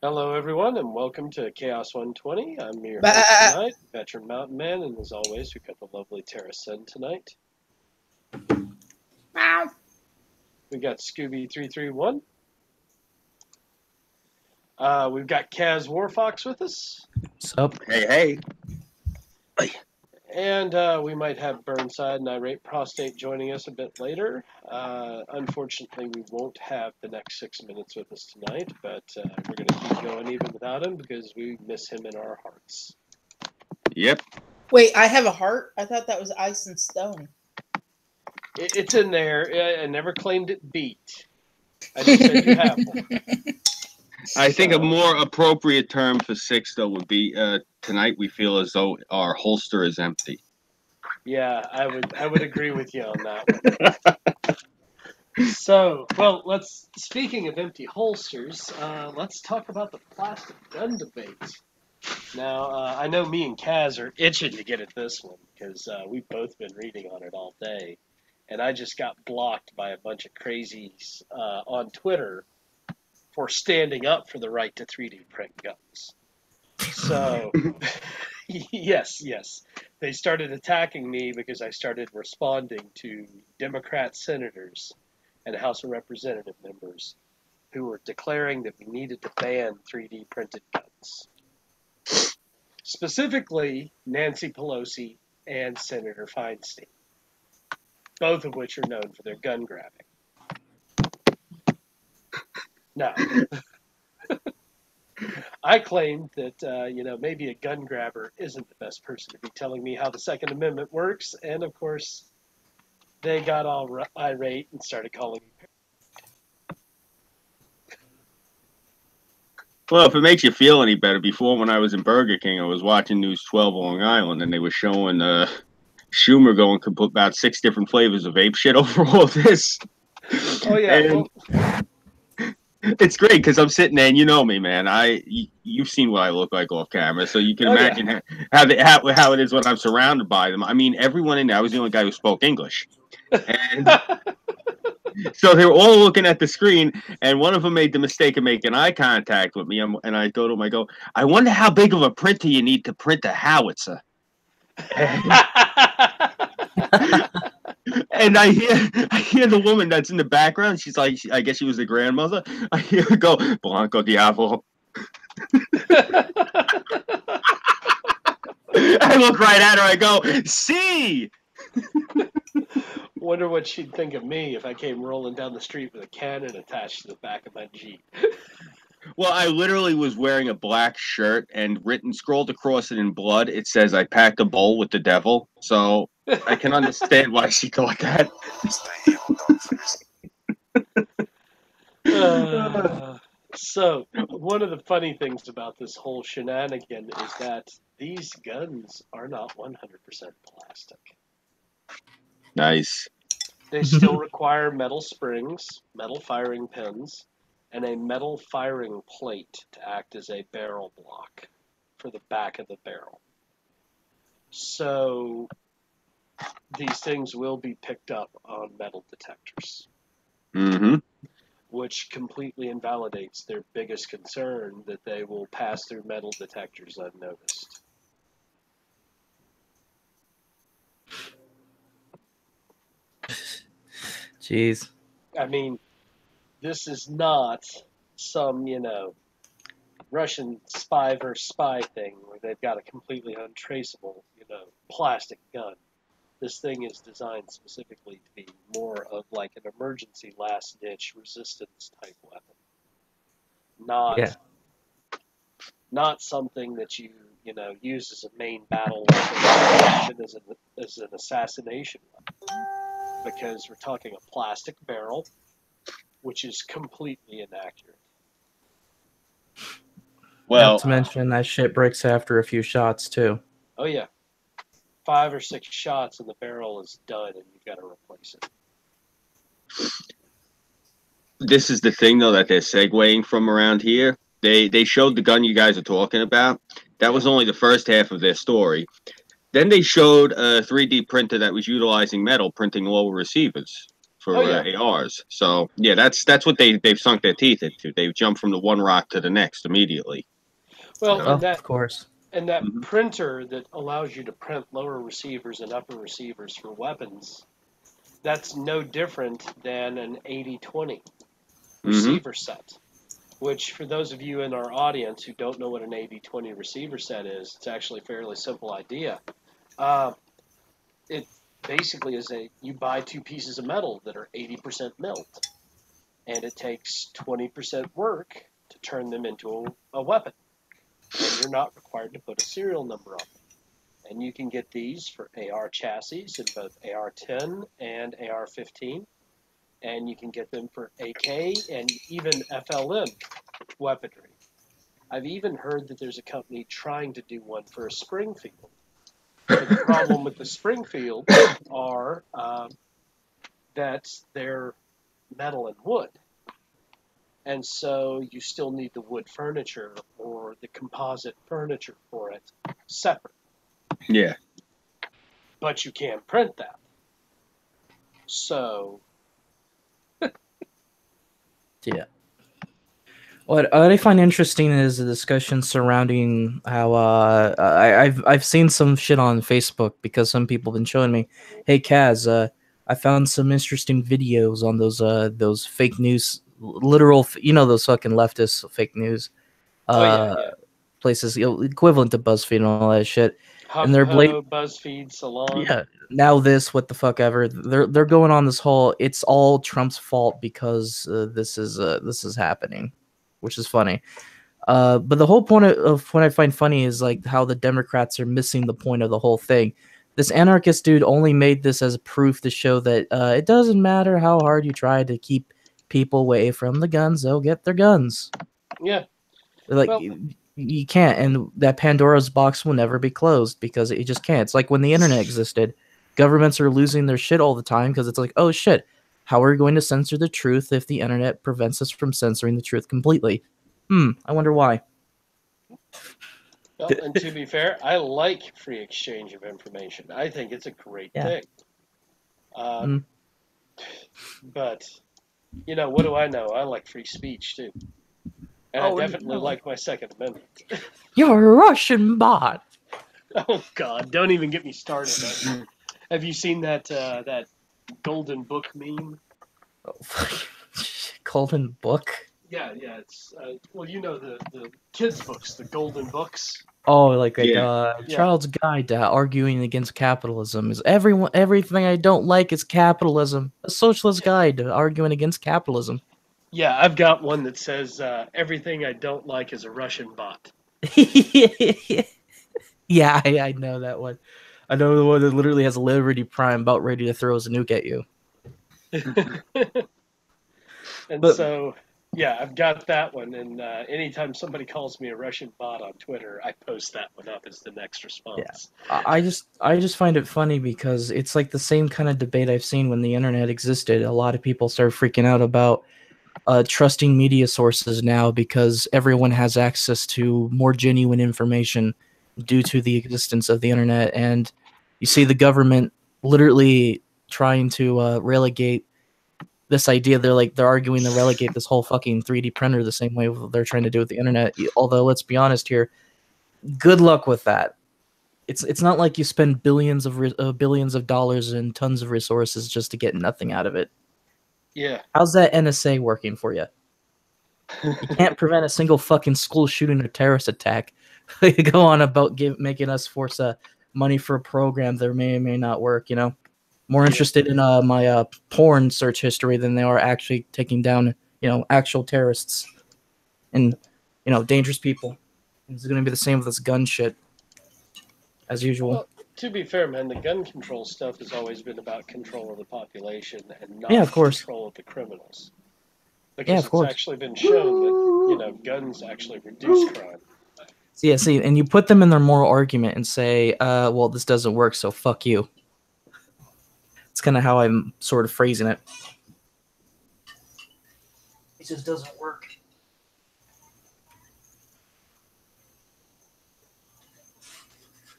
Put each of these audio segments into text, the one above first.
Hello, everyone, and welcome to Chaos 120. I'm your Bah. host tonight, Veteran Mountain Man, and as always, we've got the lovely Terra Synn tonight. Meow. We got Scooby 331. We've got Kaz Warfox with us. What's up? Hey. And we might have Burnside and Irate Prostate joining us a bit later. Unfortunately, we won't have the next 6 minutes with us tonight, but we're going to keep going even without him because we miss him in our hearts. Yep. Wait, I have a heart? I thought that was ice and stone. It's in there. I never claimed it beat. I just said you have one. I think a more appropriate term for 6, though, would be tonight we feel as though our holster is empty. Yeah, I would agree with you on that one. So, well, speaking of empty holsters, let's talk about the plastic gun debate. Now, I know me and Kaz are itching to get at this one because we've both been reading on it all day, and I just got blocked by a bunch of crazies on Twitter for standing up for the right to 3D print guns. So, yes, they started attacking me because I started responding to Democrat senators and House of Representative members who were declaring that we needed to ban 3D printed guns. Specifically, Nancy Pelosi and Senator Feinstein, both of which are known for their gun grabbing. Now, I claimed that, maybe a gun grabber isn't the best person to be telling me how the Second Amendment works, and of course, they got all irate and started calling me. Well, if it makes you feel any better, before when I was in Burger King, I was watching News 12 Long Island, and they were showing Schumer going could put about 6 different flavors of ape shit over all this. Oh, yeah. And it's great because I'm sitting there, and you know me, man. You've seen what I look like off camera, so you can imagine how it is when I'm surrounded by them. I mean, everyone in there. I was the only guy who spoke English, and so they were all looking at the screen. And one of them made the mistake of making eye contact with me, and I go to him, I wonder how big of a printer you need to print a howitzer. And I hear the woman that's in the background. She's like, I guess she was the grandmother. I hear her go, Blanco Diavolo. I look right at her. I go, see. Wonder what she'd think of me if I came rolling down the street with a cannon attached to the back of my Jeep. Well, I literally was wearing a black shirt, and scrolled across it in blood, it says I packed a bowl with the devil. So I can understand why she thought that. So, one of the funny things about this whole shenanigan is that these guns are not 100% plastic. Nice. They still require metal springs, metal firing pins, and a metal firing plate to act as a barrel block for the back of the barrel. So, these things will be picked up on metal detectors. Mm-hmm. Which completely invalidates their biggest concern that they will pass through metal detectors unnoticed. Jeez. I mean, this is not some, Russian spy versus spy thing where they've got a completely untraceable, plastic gun. This thing is designed specifically to be more of like an emergency last-ditch resistance type weapon. Not something that you use as a main battle weapon, as an assassination weapon. Because we're talking a plastic barrel, which is completely inaccurate. Well, not to mention that shit breaks after a few shots too. Oh yeah. 5 or 6 shots and the barrel is done and you've got to replace it. This is the thing, though, that they're segueing from around here. They showed the gun you guys are talking about. That was only the first half of their story. Then they showed a 3D printer that was utilizing metal, printing lower receivers for ARs. So yeah, that's what they've sunk their teeth into. They've jumped from the one rock to the next immediately. Well, Oh, of course. And that printer that allows you to print lower receivers and upper receivers for weapons, that's no different than an 80-20 receiver set. Which, for those of you in our audience who don't know what an 80-20 receiver set is, it's actually a fairly simple idea. It basically is you buy two pieces of metal that are 80% milled, and it takes 20% work to turn them into a weapon. And you're not required to put a serial number on them. And you can get these for AR chassis in both AR-10 and AR-15. And you can get them for AK and even FLM weaponry. I've even heard that there's a company trying to do one for a Springfield. But the problem with the Springfield are that they're metal and wood. And so you still need the wood furniture or the composite furniture for it separate. Yeah. But you can't print that. So... Yeah. What I find interesting is the discussion surrounding how I've seen some shit on Facebook because some people have been showing me, hey Kaz, I found some interesting videos on those fake news, literal, those fucking leftist fake news places, equivalent to BuzzFeed and all that shit. And they're BuzzFeed, Salon. Yeah. Now this, what the fuck ever. They're going on this whole it's all Trump's fault because this is happening, which is funny. But the whole point of what I find funny is like how the Democrats are missing the point of the whole thing. This anarchist dude only made this as proof to show that it doesn't matter how hard you try to keep people away from the guns, they'll get their guns. Yeah. Like, you can't, and that Pandora's box will never be closed because it just can't. It's like when the internet existed, governments are losing their shit all the time because it's like, oh shit, how are we going to censor the truth if the internet prevents us from censoring the truth completely? I wonder why. Well, and to be fair, I like free exchange of information. I think it's a great thing. But, what do I know? I like free speech, too. And I definitely like my Second Amendment. You're a Russian bot. Oh, God. Don't even get me started. Have you seen that golden book meme? Golden book? Yeah. It's the kids' books, the golden books. Oh, like Child's Guide to Arguing Against Capitalism is everything I don't like is capitalism. A socialist guide to arguing against capitalism. Yeah, I've got one that says everything I don't like is a Russian bot. Yeah, I know that one. I know the one that literally has Liberty Prime about ready to throw his nuke at you. So, yeah, I've got that one. And anytime somebody calls me a Russian bot on Twitter, I post that one up as the next response. Yeah. I just find it funny because it's like the same kind of debate I've seen when the internet existed. A lot of people start freaking out about trusting media sources now because everyone has access to more genuine information due to the existence of the internet. And you see the government literally trying to relegate this idea. They're arguing to relegate this whole fucking 3D printer the same way they're trying to do with the internet. Although, let's be honest here, good luck with that. It's not like you spend billions of dollars and tons of resources just to get nothing out of it. Yeah. How's that NSA working for you? You can't prevent a single fucking school shooting or terrorist attack. You go on about making us force money for a program that may or may not work, More interested in my porn search history than they are actually taking down, actual terrorists and, dangerous people. It's going to be the same with this gun shit, as usual. Well, to be fair, man, the gun control stuff has always been about control of the population and not control of the criminals. Because it's actually been shown that, guns actually reduce crime. See, and you put them in their moral argument and say, well, this doesn't work, so fuck you. It's kind of how I'm sort of phrasing it. It just doesn't work.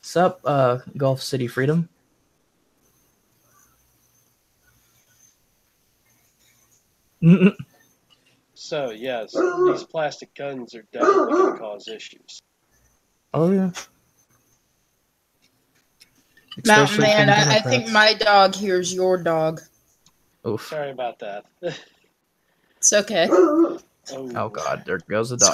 Sup, Gulf City Freedom? So yes, these plastic guns are definitely going to cause issues. Oh yeah. Mountain Especially Man, from I think Democrats. my dog hears your dog. Oof. Sorry about that. It's okay. Oh god, there goes the dog.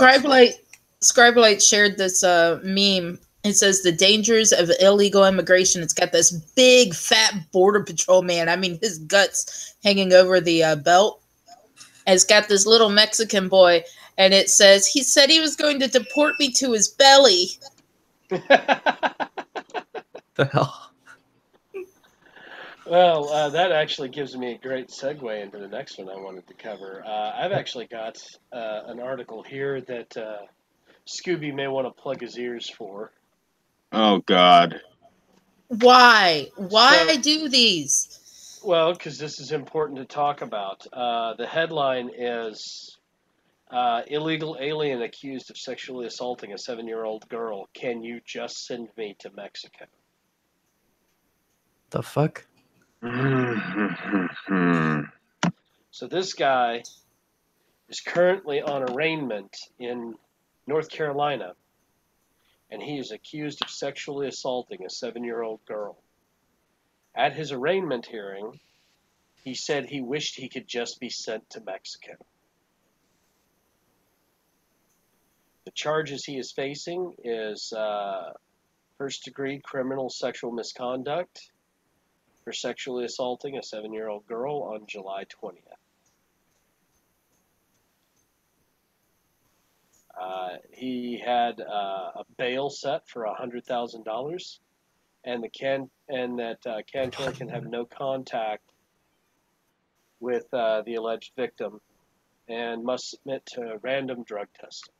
Scribelite shared this meme. It says the dangers of illegal immigration. It's got this big fat border patrol man. I mean, his guts hanging over the belt. And it's got this little Mexican boy, and it says he said he was going to deport me to his belly. The hell. Well, that actually gives me a great segue into the next one I wanted to cover. I've actually got an article here that Scooby may want to plug his ears for. Oh God. Why? Why do these? Well, because this is important to talk about. The headline is illegal alien accused of sexually assaulting a 7-year-old girl. Can you just send me to Mexico? The fuck? So this guy is currently on arraignment in North Carolina, and he is accused of sexually assaulting a 7-year-old girl. At his arraignment hearing, he said he wished he could just be sent to Mexico. The charges he is facing is first-degree criminal sexual misconduct for sexually assaulting a 7-year-old girl on July 20th. He had a bail set for $100,000, and that Cantor can have no contact with the alleged victim and must submit to random drug testing.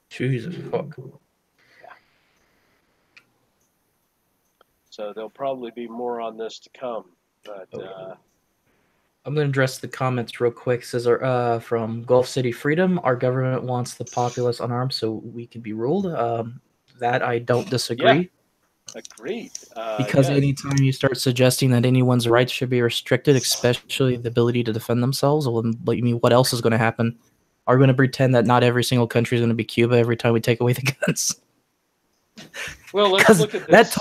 Jesus fuck. So there'll probably be more on this to come, but I'm going to address the comments real quick. It says, from Gulf City Freedom, our government wants the populace unarmed so we can be ruled. That I don't disagree. Yeah, agreed. Because anytime you start suggesting that anyone's rights should be restricted, especially the ability to defend themselves, well, I mean, what else is going to happen? Are we going to pretend that not every single country is going to be Cuba every time we take away the guns? Well, let's look at this. That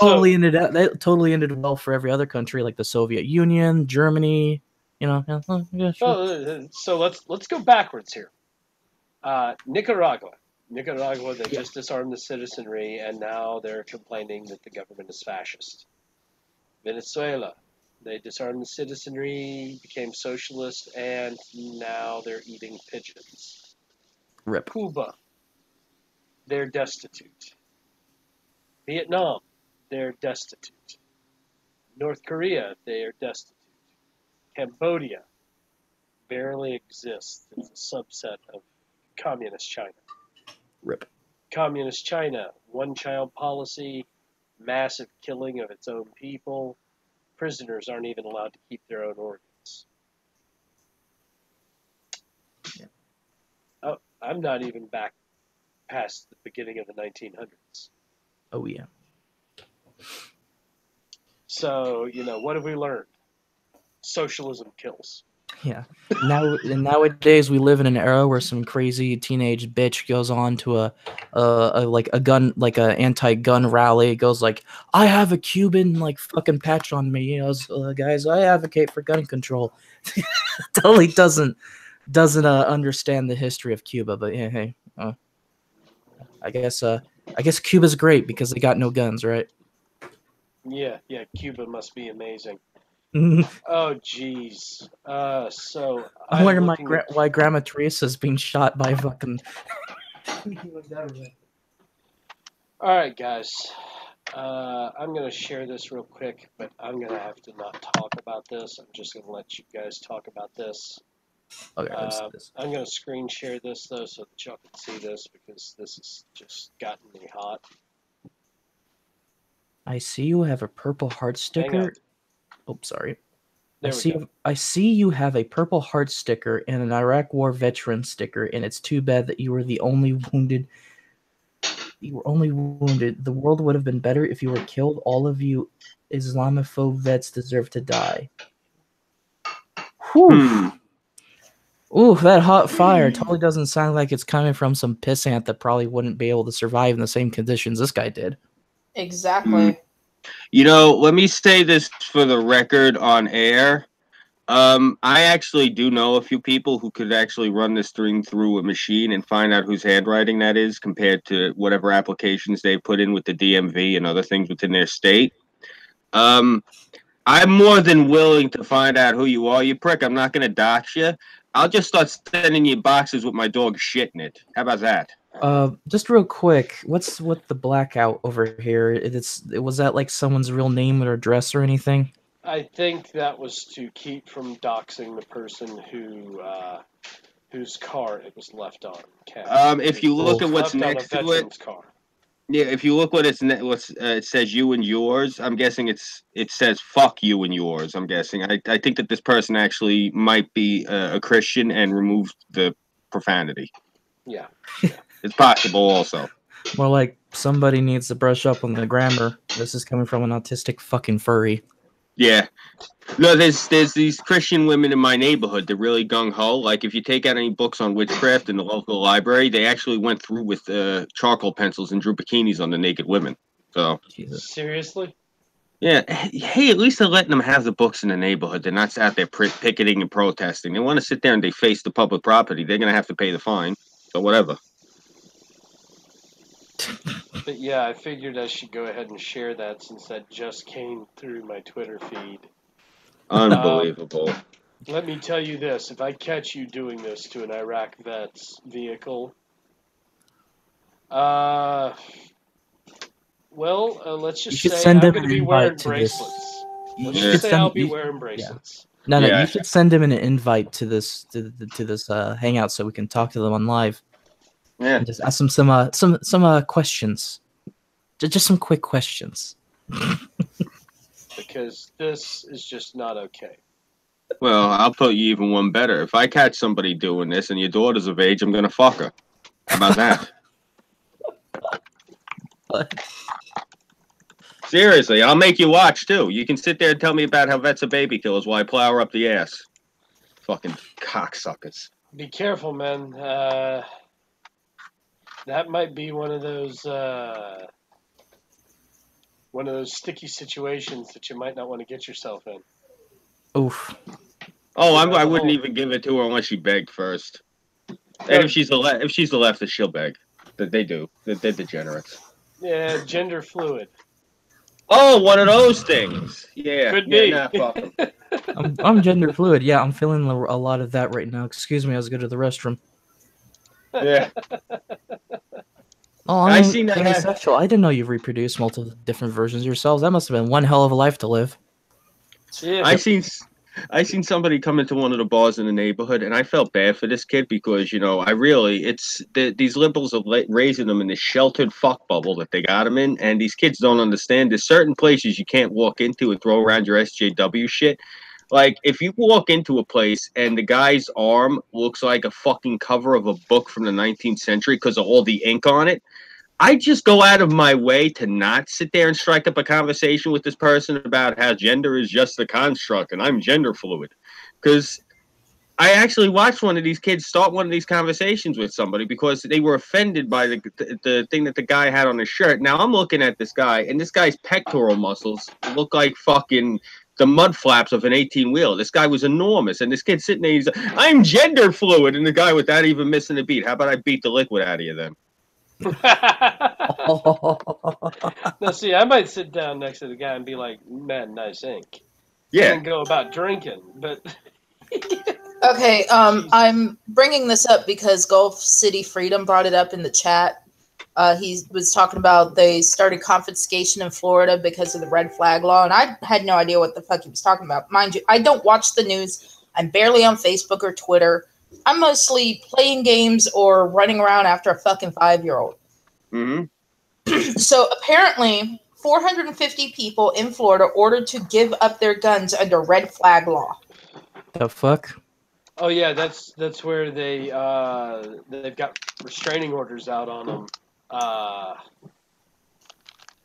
totally ended well for every other country, like the Soviet Union, Germany. You know, yeah, sure. So let's go backwards here. Nicaragua, they just disarmed the citizenry, and now they're complaining that the government is fascist. Venezuela, they disarmed the citizenry, became socialist, and now they're eating pigeons. Rip. Cuba, they're destitute. Vietnam, they're destitute. North Korea, they are destitute. Cambodia barely exists. It's a subset of Communist China. Rip. Communist China, one-child policy, massive killing of its own people. Prisoners aren't even allowed to keep their own organs. Yeah. Oh, I'm not even back past the beginning of the 1900s. Oh, yeah. So, what have we learned? Socialism kills. Yeah. Nowadays we live in an era where some crazy teenage bitch goes on to a anti-gun rally. It goes like, I have a Cuban fucking patch on me, guys. I advocate for gun control. Totally doesn't understand the history of Cuba. But yeah, hey, I guess Cuba's great because they got no guns, right? Yeah, Cuba must be amazing. Oh, jeez. So I wonder why Grandma Teresa's being shot by fucking. All right, guys. I'm gonna share this real quick, but I'm gonna have to not talk about this. I'm just gonna let you guys talk about this. Okay, let's see this. I'm gonna screen share this though, so that y'all can see this because this has just gotten me hot. I see you have a purple heart sticker. Oh, sorry. I see you have a purple heart sticker and an Iraq War veteran sticker, and it's too bad that you were the only wounded. You were only wounded. The world would have been better if you were killed. All of you Islamophobe vets deserve to die. Whew. Ooh, that hot fire totally doesn't sound like it's coming from some pissant that probably wouldn't be able to survive in the same conditions this guy did. Exactly. You know, let me say this for the record on air. I actually do know a few people who could actually run this thing through a machine and find out whose handwriting that is compared to whatever applications they put in with the DMV and other things within their state. I'm more than willing to find out who you are, you prick. I'm not going to dox you. I'll just start sending you boxes with my dog shit in it. How about that? Just real quick, what's with the blackout over here? Was that like someone's real name or address or anything? I think that was to keep from doxing the person whose car it was left on. If you look at what's left next on a to it, veteran's car. yeah. If you look what it says you and yours. I'm guessing it says fuck you and yours. I'm guessing. I think that this person actually might be a Christian and removed the profanity. Yeah. It's possible also. More like somebody needs to brush up on the grammar. This is coming from an autistic fucking furry. Yeah. No, there's these Christian women in my neighborhood. They're really gung-ho. Like, if you take out any books on witchcraft in the local library, they actually went through with charcoal pencils and drew bikinis on the naked women. So, Jesus. Seriously? yeah. Hey, at least they're letting them have the books in the neighborhood. They're not out there picketing and protesting. They want to sit there and they face the public property. They're going to have to pay the fine. So, whatever. But yeah, I figured I should go ahead and share that since that just came through my Twitter feed. Unbelievable. Let me tell you this. If I catch you doing this to an Iraq vet's vehicle, let's just say I'm going to be wearing bracelets. Let's just say I'll be wearing bracelets. No, you should send him an invite to this hangout so we can talk to them on live. Yeah. And just ask them some questions. Just some quick questions. Because this is just not okay. Well, I'll put you even one better. If I catch somebody doing this and your daughter's of age, I'm going to fuck her. How about that? What? Seriously, I'll make you watch, too. You can sit there and tell me about how vets are baby killers while I plow her up the ass. Fucking cocksuckers. Be careful, man. That might be one of those sticky situations that you might not want to get yourself in. Oof. Oh, I wouldn't even give it to her unless she begged first. And if she's the leftist, she'll beg. They do. They're degenerates. Yeah, gender fluid. Oh, one of those things. Yeah. Could be. Nah, fuck 'em. I'm gender fluid. Yeah, I'm feeling a lot of that right now. Excuse me, I was going to the restroom. Yeah. Oh, I seen that asexual. I didn't know you reproduced multiple different versions of yourselves. That must have been one hell of a life to live. Yeah. I seen somebody come into one of the bars in the neighborhood, and I felt bad for this kid because, you know, these liberals are raising them in this sheltered fuck bubble that they got them in, and these kids don't understand. There's certain places you can't walk into and throw around your SJW shit. Like, if you walk into a place and the guy's arm looks like a fucking cover of a book from the 19th century because of all the ink on it, I just go out of my way to not sit there and strike up a conversation with this person about how gender is just a construct and I'm gender fluid. Because I actually watched one of these kids start one of these conversations with somebody because they were offended by the thing that the guy had on his shirt. Now I'm looking at this guy, and this guy's pectoral muscles look like fucking the mud flaps of an 18-wheeler. This guy was enormous, and this kid's sitting there, he's like, I'm gender fluid, and the guy without even missing a beat. How about I beat the liquid out of you then? Now, see, I might sit down next to the guy and be like, man, nice ink. Yeah. And go about drinking, but... Okay, I'm bringing this up because Gulf City Freedom brought it up in the chat. He was talking about they started confiscation in Florida because of the red flag law, and I had no idea what the fuck he was talking about. Mind you, I don't watch the news. I'm barely on Facebook or Twitter. I'm mostly playing games or running around after a fucking 5-year-old. Mm-hmm. So apparently, 450 people in Florida ordered to give up their guns under red flag law. The fuck? Oh yeah, that's where they've got restraining orders out on them.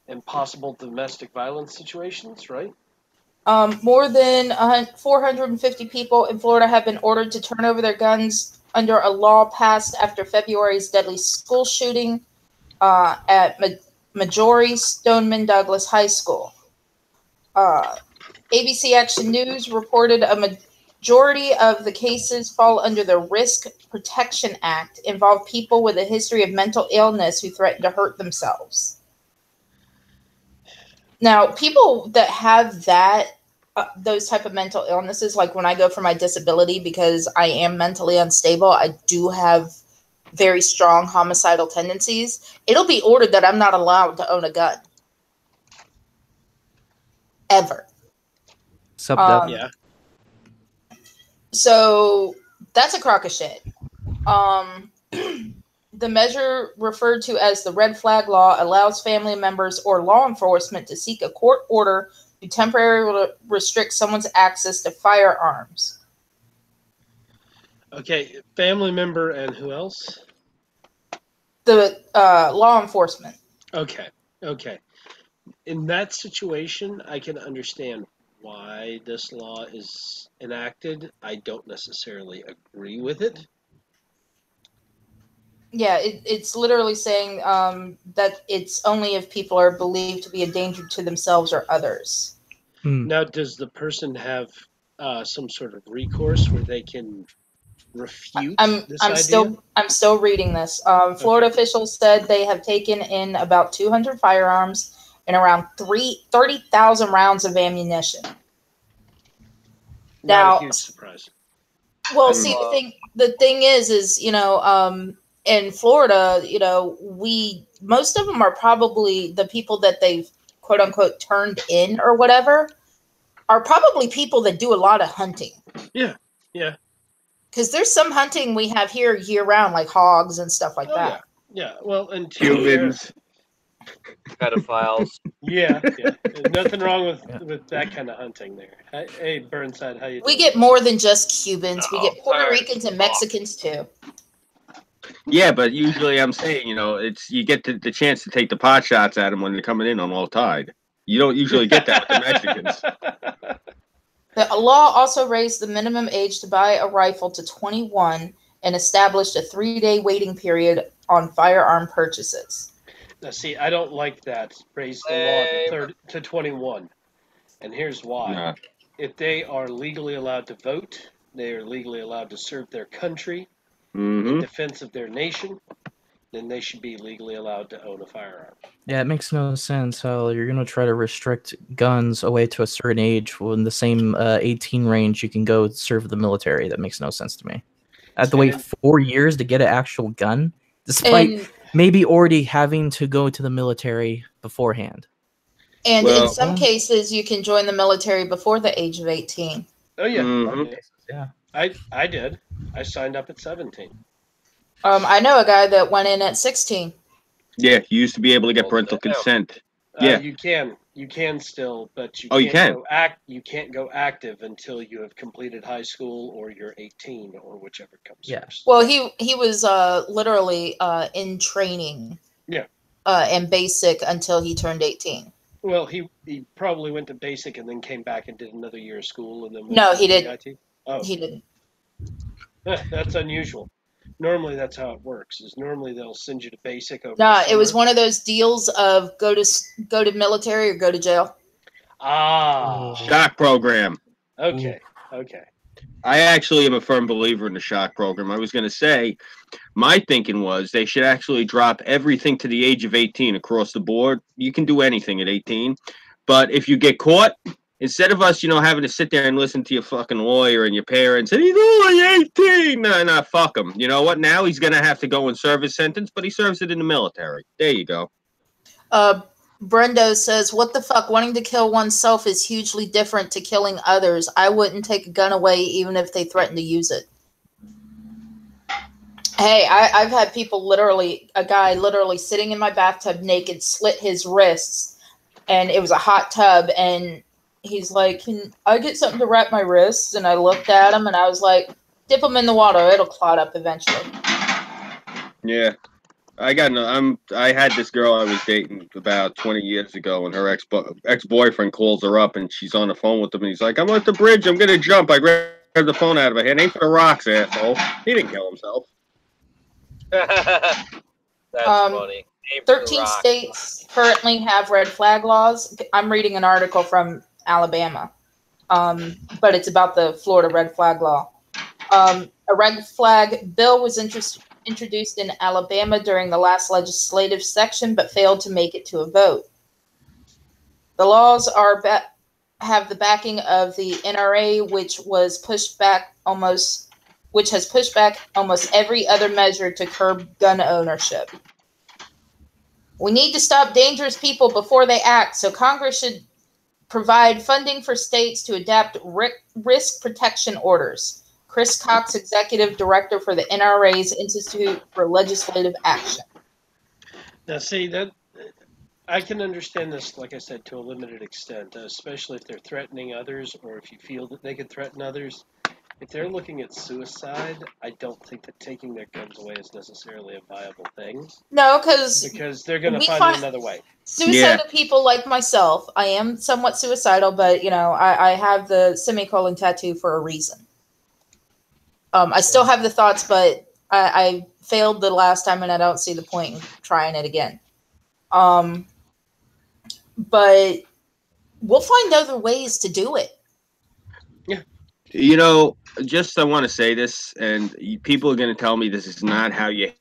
In possible domestic violence situations, right? More than 450 people in Florida have been ordered to turn over their guns under a law passed after February's deadly school shooting at Marjory Stoneman Douglas High School. ABC Action News reported a majority of the cases fall under the Risk Protection Act, involve people with a history of mental illness who threaten to hurt themselves. Now, people that have those type of mental illnesses, like when I go for my disability because I am mentally unstable, I do have very strong homicidal tendencies. It'll be ordered that I'm not allowed to own a gun. Ever. Yeah. So that's a crock of shit. The measure, referred to as the red flag law, allows family members or law enforcement to seek a court order to temporarily restrict someone's access to firearms. Okay, family member and who else? The law enforcement. Okay. In that situation, I can understand why this law is enacted. I don't necessarily agree with it. Yeah, it's literally saying that it's only if people are believed to be a danger to themselves or others. Now, does the person have some sort of recourse where they can refute this idea? I'm still reading this. Florida officials said they have taken in about 200 firearms and around 30,000 rounds of ammunition. Not a huge surprise. Well, see, the thing is, you know, in Florida, you know, most of them are probably the people that they've quote unquote turned in or whatever are probably people that do a lot of hunting. Yeah. Because there's some hunting we have here year round, like hogs and stuff like that. Yeah. Well, and Cubans, pedophiles. Yeah. There's nothing wrong with that kind of hunting there. Hey, Burnside, how you doing? We get more than just Cubans. We get Puerto Ricans and Mexicans too. Yeah, but usually I'm saying, you know, you get the chance to take the pot shots at them when they're coming in on all tide. You don't usually get that with the Mexicans. The law also raised the minimum age to buy a rifle to 21 and established a 3-day waiting period on firearm purchases. Now, see, I don't like that. Raise the law to 21. And here's why. Nah. If they are legally allowed to vote, they are legally allowed to serve their country Mm-hmm. in defense of their nation, then they should be legally allowed to own a firearm. Yeah, it makes no sense how you're going to try to restrict guns away to a certain age when the same 18 range you can go serve the military. That makes no sense to me. I have to wait 4 years to get an actual gun, despite maybe already having to go to the military beforehand. And in some cases, you can join the military before the age of 18. Oh, yeah. Mm-hmm. Yeah. I did. I signed up at 17. I know a guy that went in at 16. Yeah, you used to be able to get parental consent. Yeah, you can still, but you you can't go active until you have completed high school or you're 18 or whichever comes first. Well, he was literally in training. Yeah. And basic until he turned 18. Well, he probably went to basic and then came back and did another year of school and then went no, to he didn't. IT. Oh, he didn't. That's unusual. Normally, that's how it works. Is normally they'll send you to basic over. No, it was one of those deals of go to military or go to jail. Ah, shock program. Okay. I actually am a firm believer in the shock program. I was going to say, my thinking was they should actually drop everything to the age of 18 across the board. You can do anything at 18, but if you get caught, instead of us, having to sit there and listen to your fucking lawyer and your parents, and he's only 18. Nah, fuck him. You know what? Now he's going to have to go and serve his sentence, but he serves it in the military. There you go. Brendo says, what the fuck? Wanting to kill oneself is hugely different to killing others. I wouldn't take a gun away even if they threaten to use it. Hey, I've had people a guy literally sitting in my bathtub naked, slit his wrists, and it was a hot tub, and he's like, can I get something to wrap my wrists? And I looked at him and I was like, dip them in the water. It'll clot up eventually. Yeah. I got no. I had this girl I was dating about 20 years ago, and her ex-boyfriend calls her up, and she's on the phone with him, and he's like, "I'm at the bridge. I'm gonna jump." I grabbed the phone out of her hand. Ain't for the rocks, asshole. He didn't kill himself. That's funny. Aim for the 13 rock. states currently have red flag laws. I'm reading an article from Alabama, but it's about the Florida red flag law. A red flag bill was introduced in Alabama during the last legislative section, but failed to make it to a vote. The laws have the backing of the NRA, which has pushed back almost every other measure to curb gun ownership. We need to stop dangerous people before they act, so Congress should provide funding for states to adapt risk protection orders. Chris Cox, Executive Director for the NRA's Institute for Legislative Action. Now, see, that I can understand this, like I said, to a limited extent, especially if they're threatening others or if you feel that they could threaten others. If they're looking at suicide, I don't think that taking their guns away is necessarily a viable thing. No, because they're going to find another way. Suicidal people like myself, I am somewhat suicidal, but, you know, I have the semicolon tattoo for a reason. I still have the thoughts, but I failed the last time, and I don't see the point in trying it again. But we'll find other ways to do it. Yeah. You know, I want to say this, and people are going to tell me this is not how you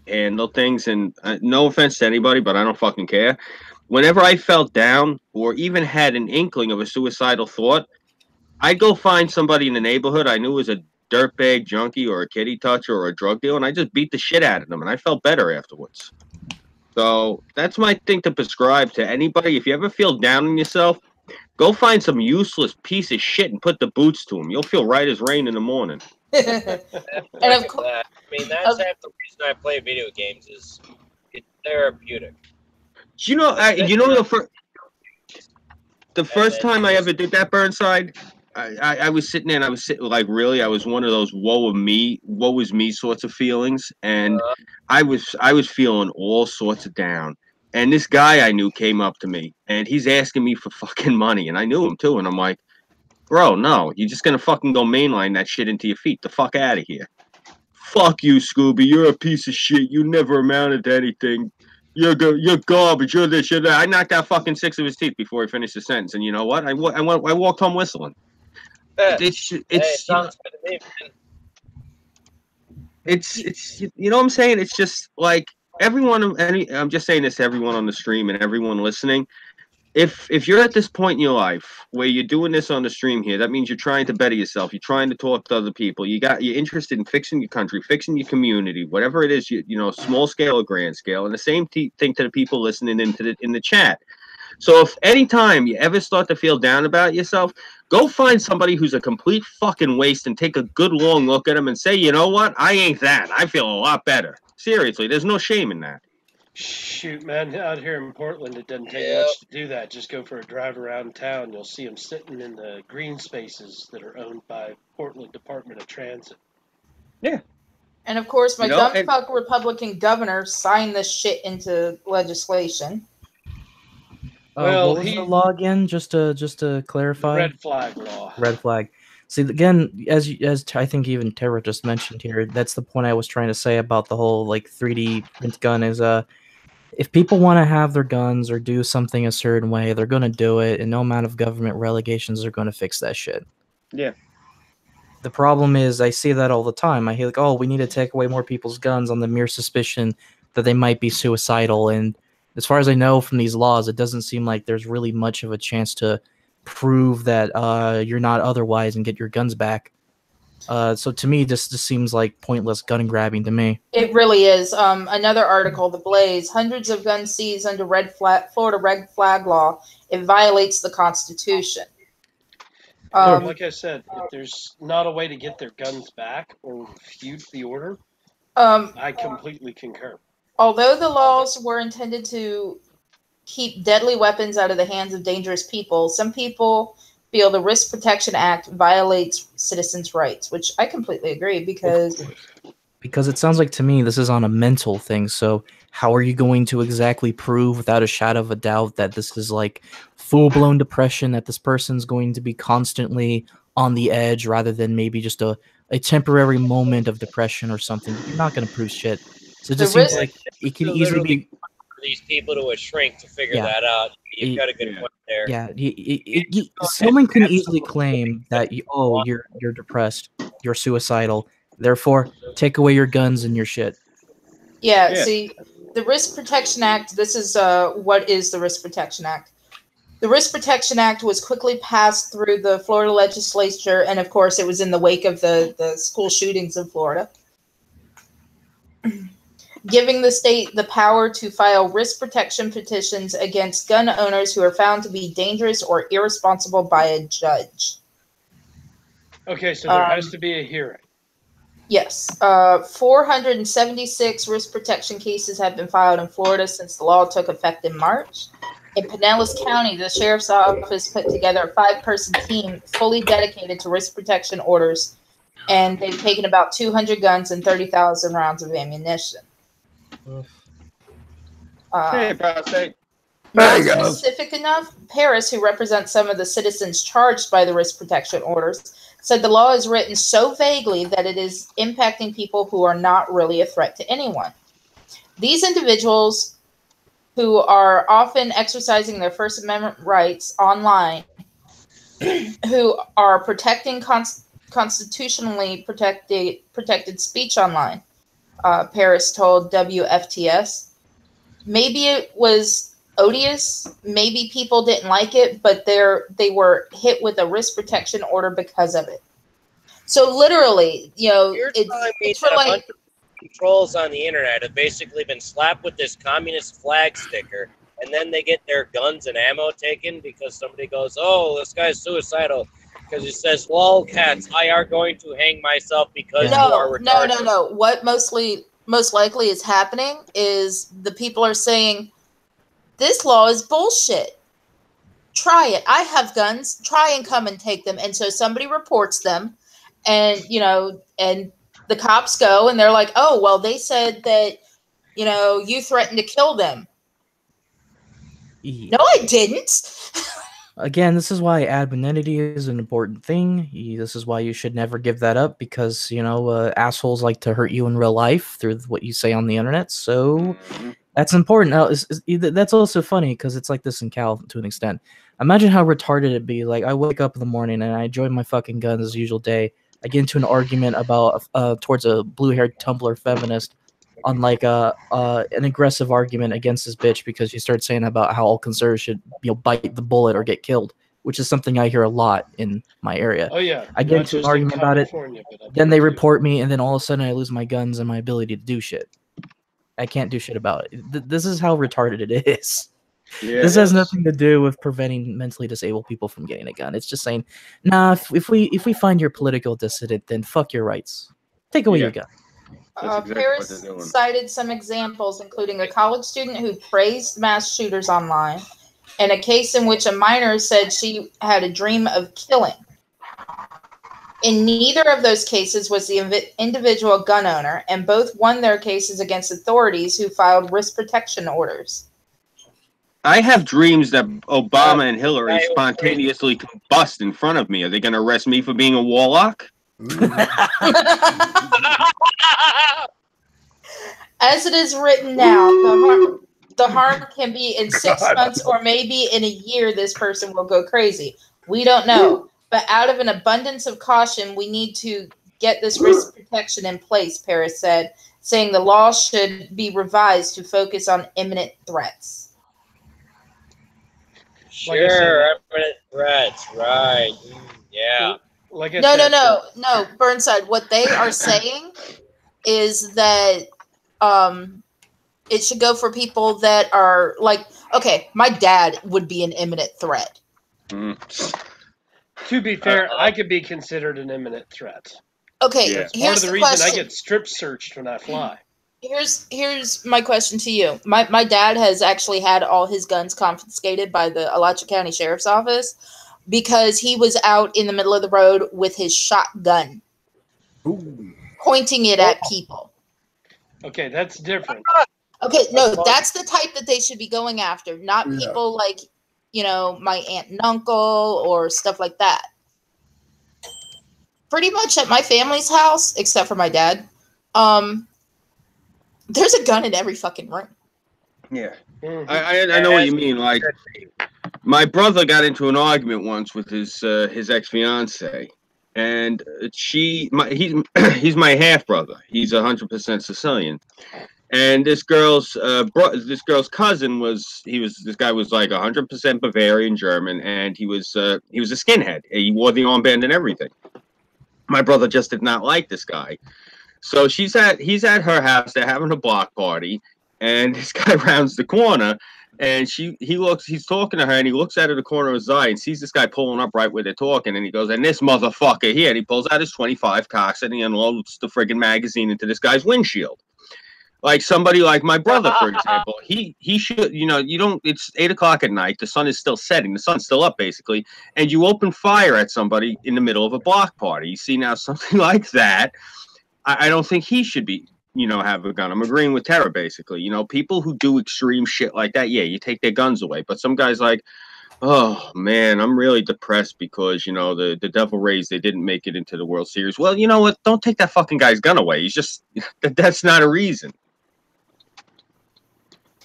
handle things, and no offense to anybody, but I don't fucking care. Whenever I felt down or even had an inkling of a suicidal thought, I'd go find somebody in the neighborhood I knew was a dirtbag junkie or a kitty toucher or a drug dealer, and I just beat the shit out of them, and I felt better afterwards. So that's my thing to prescribe to anybody. If you ever feel down on yourself, go find some useless piece of shit and put the boots to him. You'll feel right as rain in the morning. And of course, I mean, that's half the reason I play video games is it's therapeutic. You know, the first time I ever did that, Burnside, I was sitting there and I was one of those woe is me sorts of feelings, and I was feeling all sorts of down. And this guy I knew came up to me and he's asking me for fucking money, and I knew him too, and I'm like, bro, no, you're just gonna fucking go mainline that shit into your feet. The fuck out of here. Fuck you, Scooby. You're a piece of shit. You never amounted to anything. You're garbage. You're this. You're that. I knocked out fucking 6 of his teeth before he finished the sentence, and you know what? I walked home whistling. It's you know what I'm saying? It's just like I'm just saying this to everyone on the stream and everyone listening. If you're at this point in your life where you're doing this on the stream here, that means you're trying to better yourself. You're trying to talk to other people. You're interested in fixing your country, fixing your community, whatever it is, you know, small scale or grand scale. And the same thing to the people listening in the chat. So if anytime you ever start to feel down about yourself, go find somebody who's a complete fucking waste and take a good long look at them and say, you know what? I ain't that. I feel a lot better. Seriously, there's no shame in that. Shoot, man, out here in Portland, it doesn't take much to do that. Just go for a drive around town. You'll see them sitting in the green spaces that are owned by Portland Department of Transit. Yeah. And, of course, my dumb-fuck Republican governor signed this shit into legislation. What was the law again? Just to clarify. Red flag law. Red flag. See, again, as I think even Terra just mentioned here, that's the point I was trying to say about the whole like 3D print gun is if people want to have their guns or do something a certain way, they're going to do it, and no amount of government relegations are going to fix that shit. Yeah. The problem is I see that all the time. I hear like, oh, we need to take away more people's guns on the mere suspicion that they might be suicidal, and as far as I know from these laws, it doesn't seem like there's really much of a chance to prove that you're not otherwise and get your guns back. So to me, this just seems like pointless gun grabbing to me. It really is. Another article, The Blaze, hundreds of guns seized under Florida red flag law. It violates the Constitution. Like I said, if there's not a way to get their guns back or refute the order, I completely concur. Although the laws were intended to keep deadly weapons out of the hands of dangerous people, some people feel the Risk Protection Act violates citizens' rights, which I completely agree because Because it sounds like to me this is on a mental thing. So how are you going to exactly prove without a shadow of a doubt that this is like full-blown depression, that this person's going to be constantly on the edge rather than maybe just a temporary moment of depression or something? You're not going to prove shit. So it just seems like it can easily be for these people to a shrink to figure Yeah. that out. You've got a good point there. Yeah, someone can easily claim that you're depressed, you're suicidal. Therefore, take away your guns and your shit. Yeah, Yeah. see, the Risk Protection Act, this is what is the Risk Protection Act? The Risk Protection Act was quickly passed through the Florida legislature, and of course it was in the wake of the school shootings in Florida, giving the state the power to file risk protection petitions against gun owners who are found to be dangerous or irresponsible by a judge. Okay, so there has to be a hearing. Yes. 476 risk protection cases have been filed in Florida since the law took effect in March. In Pinellas County, the sheriff's office put together a 5-person team fully dedicated to risk protection orders, and they've taken about 200 guns and 30,000 rounds of ammunition. Not specific enough, Paris, who represents some of the citizens charged by the risk protection orders, said the law is written so vaguely that it is impacting people who are not really a threat to anyone. These individuals, who are often exercising their First Amendment rights online, who are protecting constitutionally protected speech online, Paris told WFTS. Maybe it was odious, maybe people didn't like it, but they were hit with a risk protection order because of it. So literally, it's for like trolls on the internet have basically been slapped with this communist flag sticker, and then they get their guns and ammo taken because somebody goes, "Oh, this guy's suicidal," because he says, "Lolcats, I are going to hang myself because you are retarded." No. What most likely is happening is the people are saying, this law is bullshit. Try it. I have guns. Try and come and take them. And so somebody reports them, and and the cops go and they're like, "Oh, well, they said that, you threatened to kill them." No, I didn't. Again, this is why anonymity is an important thing. This is why you should never give that up, because assholes like to hurt you in real life through what you say on the internet. So that's important. Now, that's also funny because it's like this in Cal to an extent. Imagine how retarded it'd be. Like, I wake up in the morning and I enjoy my fucking guns as usual day. I get into an argument about towards a blue-haired Tumblr feminist on like an aggressive argument against this bitch because she started saying about how all conservatives should bite the bullet or get killed, which is something I hear a lot in my area. Oh yeah, I get into an argument about it, then they report me, and then all of a sudden I lose my guns and my ability to do shit. I can't do shit about it. This is how retarded it is. Yeah, this has nothing to do with preventing mentally disabled people from getting a gun. It's just saying, nah, if we find you're political dissident, then fuck your rights. Take away your gun. Exactly Paris cited some examples, including a college student who praised mass shooters online, and a case in which a minor said she had a dream of killing. In neither of those cases was the individual a gun owner, and both won their cases against authorities who filed risk protection orders. I have dreams that Obama and Hillary spontaneously combust in front of me. Are they going to arrest me for being a warlock? As it is written now, the harm can be in 6 months or maybe in a year this person will go crazy. We don't know. But out of an abundance of caution, we need to get this risk protection in place, Paris said, saying the law should be revised to focus on imminent threats. Sure, imminent threats, right. Yeah. Like I said, No, Burnside, what they are saying is that it should go for people that are like, okay, my dad would be an imminent threat. To be fair, I could be considered an imminent threat. Okay, That's here's part of the reason question. I get strip searched when I fly. Here's my question to you. My dad has actually had all his guns confiscated by the Alachua County Sheriff's Office because he was out in the middle of the road with his shotgun, pointing it at people. Okay, that's different. Okay, no, that's the type that they should be going after, not people like, you know, my aunt and uncle or stuff like that. Pretty much at my family's house, except for my dad, there's a gun in every fucking room. Yeah. I know what you mean. Like, my brother got into an argument once with his ex-fiance, and he's my half brother. He's 100% Sicilian, and this girl's cousin this guy was like 100% Bavarian German, and he was a skinhead. He wore the armband and everything. My brother just did not like this guy, so he's at her house. They're having a block party. And this guy rounds the corner, and he's talking to her, and he looks out of the corner of his eye and sees this guy pulling up right where they're talking, and he goes, and this motherfucker here, and he pulls out his 25 cocks and he unloads the friggin' magazine into this guy's windshield. Like somebody like my brother, for example, he should, it's 8 o'clock at night, the sun is still setting, the sun's still up basically, and you open fire at somebody in the middle of a block party. You see now something like that, I don't think he should be, have a gun. I'm agreeing with Terra, basically. People who do extreme shit like that, yeah, you take their guns away. But some guys like, oh, man, I'm really depressed because, the Devil Rays, they didn't make it into the World Series. Well, you know what? Don't take that fucking guy's gun away. He's just, that's not a reason.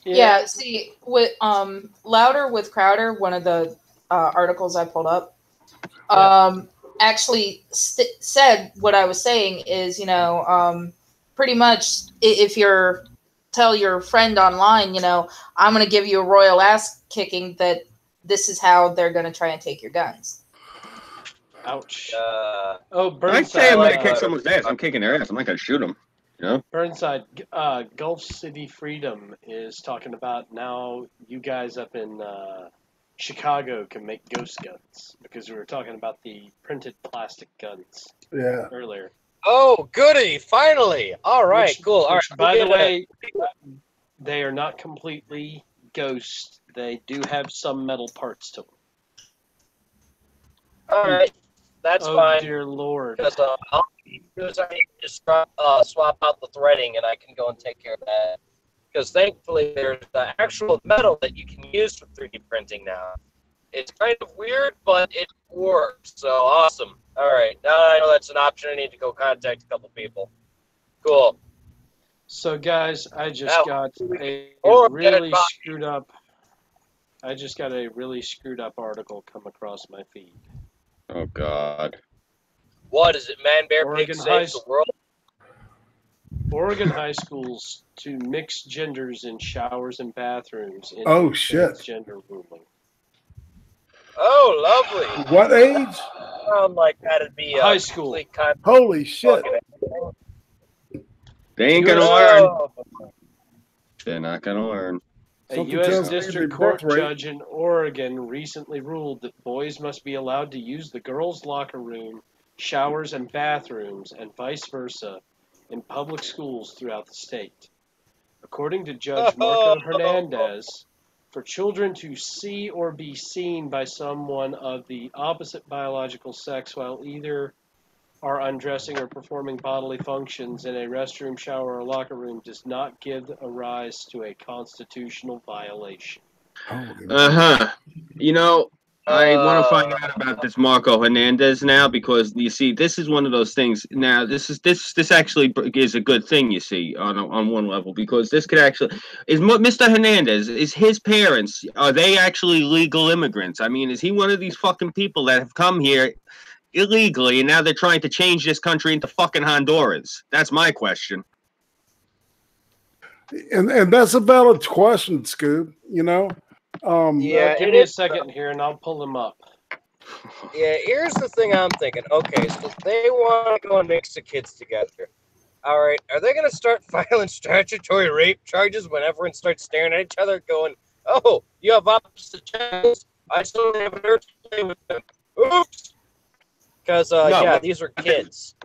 Yeah, see, with Louder with Crowder, one of the articles I pulled up, actually said what I was saying is, pretty much if you're tell your friend online, I'm going to give you a royal ass kicking, that this is how they're going to try and take your guns. Ouch. Burnside. I say I'm going to kick someone's ass. I'm kicking their ass. I'm not going to shoot them. Burnside, Gulf City Freedom is talking about now you guys up in Chicago can make ghost guns, because we were talking about the printed plastic guns earlier. Oh, goody! Finally! All right, cool. All right. By the way, they are not completely ghost. They do have some metal parts to them. All right, that's fine. Oh, dear Lord. Because all I need to do is I need to swap out the threading, and I can go and take care of that. Because thankfully, there's the actual metal that you can use for 3D printing now. It's kind of weird, but it works. So awesome. All right, now I know that's an option. I need to go contact a couple people. Cool. So, guys, I just got a really screwed up. I just got a really screwed up article come across my feed. Oh God. What is it? Man, Bear Pig saves the world. Oregon high schools to mix genders in showers and bathrooms. Oh shit! Gender ruling. Oh, lovely. What age? Sound like that'd be high school. Holy shit! They ain't gonna learn. They're not gonna learn. A U.S. District Court judge in Oregon recently ruled that boys must be allowed to use the girls' locker room, showers, and bathrooms, and vice versa, in public schools throughout the state. According to Judge Marco Hernandez, for children to see or be seen by someone of the opposite biological sex while either are undressing or performing bodily functions in a restroom, shower, or locker room does not give a rise to a constitutional violation. I want to find out about this Marco Hernandez now, because you see, this is one of those things. Now, this actually is a good thing, you see, on one level, because this could actually is Mr. Hernandez. Is his parents, are they actually legal immigrants? I mean, is he one of these fucking people that have come here illegally and now they're trying to change this country into fucking Honduras? That's my question. And that's a valid question, Scoob. Give me a second here and I'll pull them up. Yeah, here's the thing I'm thinking. Okay, so they want to go and mix the kids together. All right, are they going to start filing statutory rape charges when everyone starts staring at each other going, oh, you have opposite genders? I still have an urge to play with them. Oops! Because, these are kids.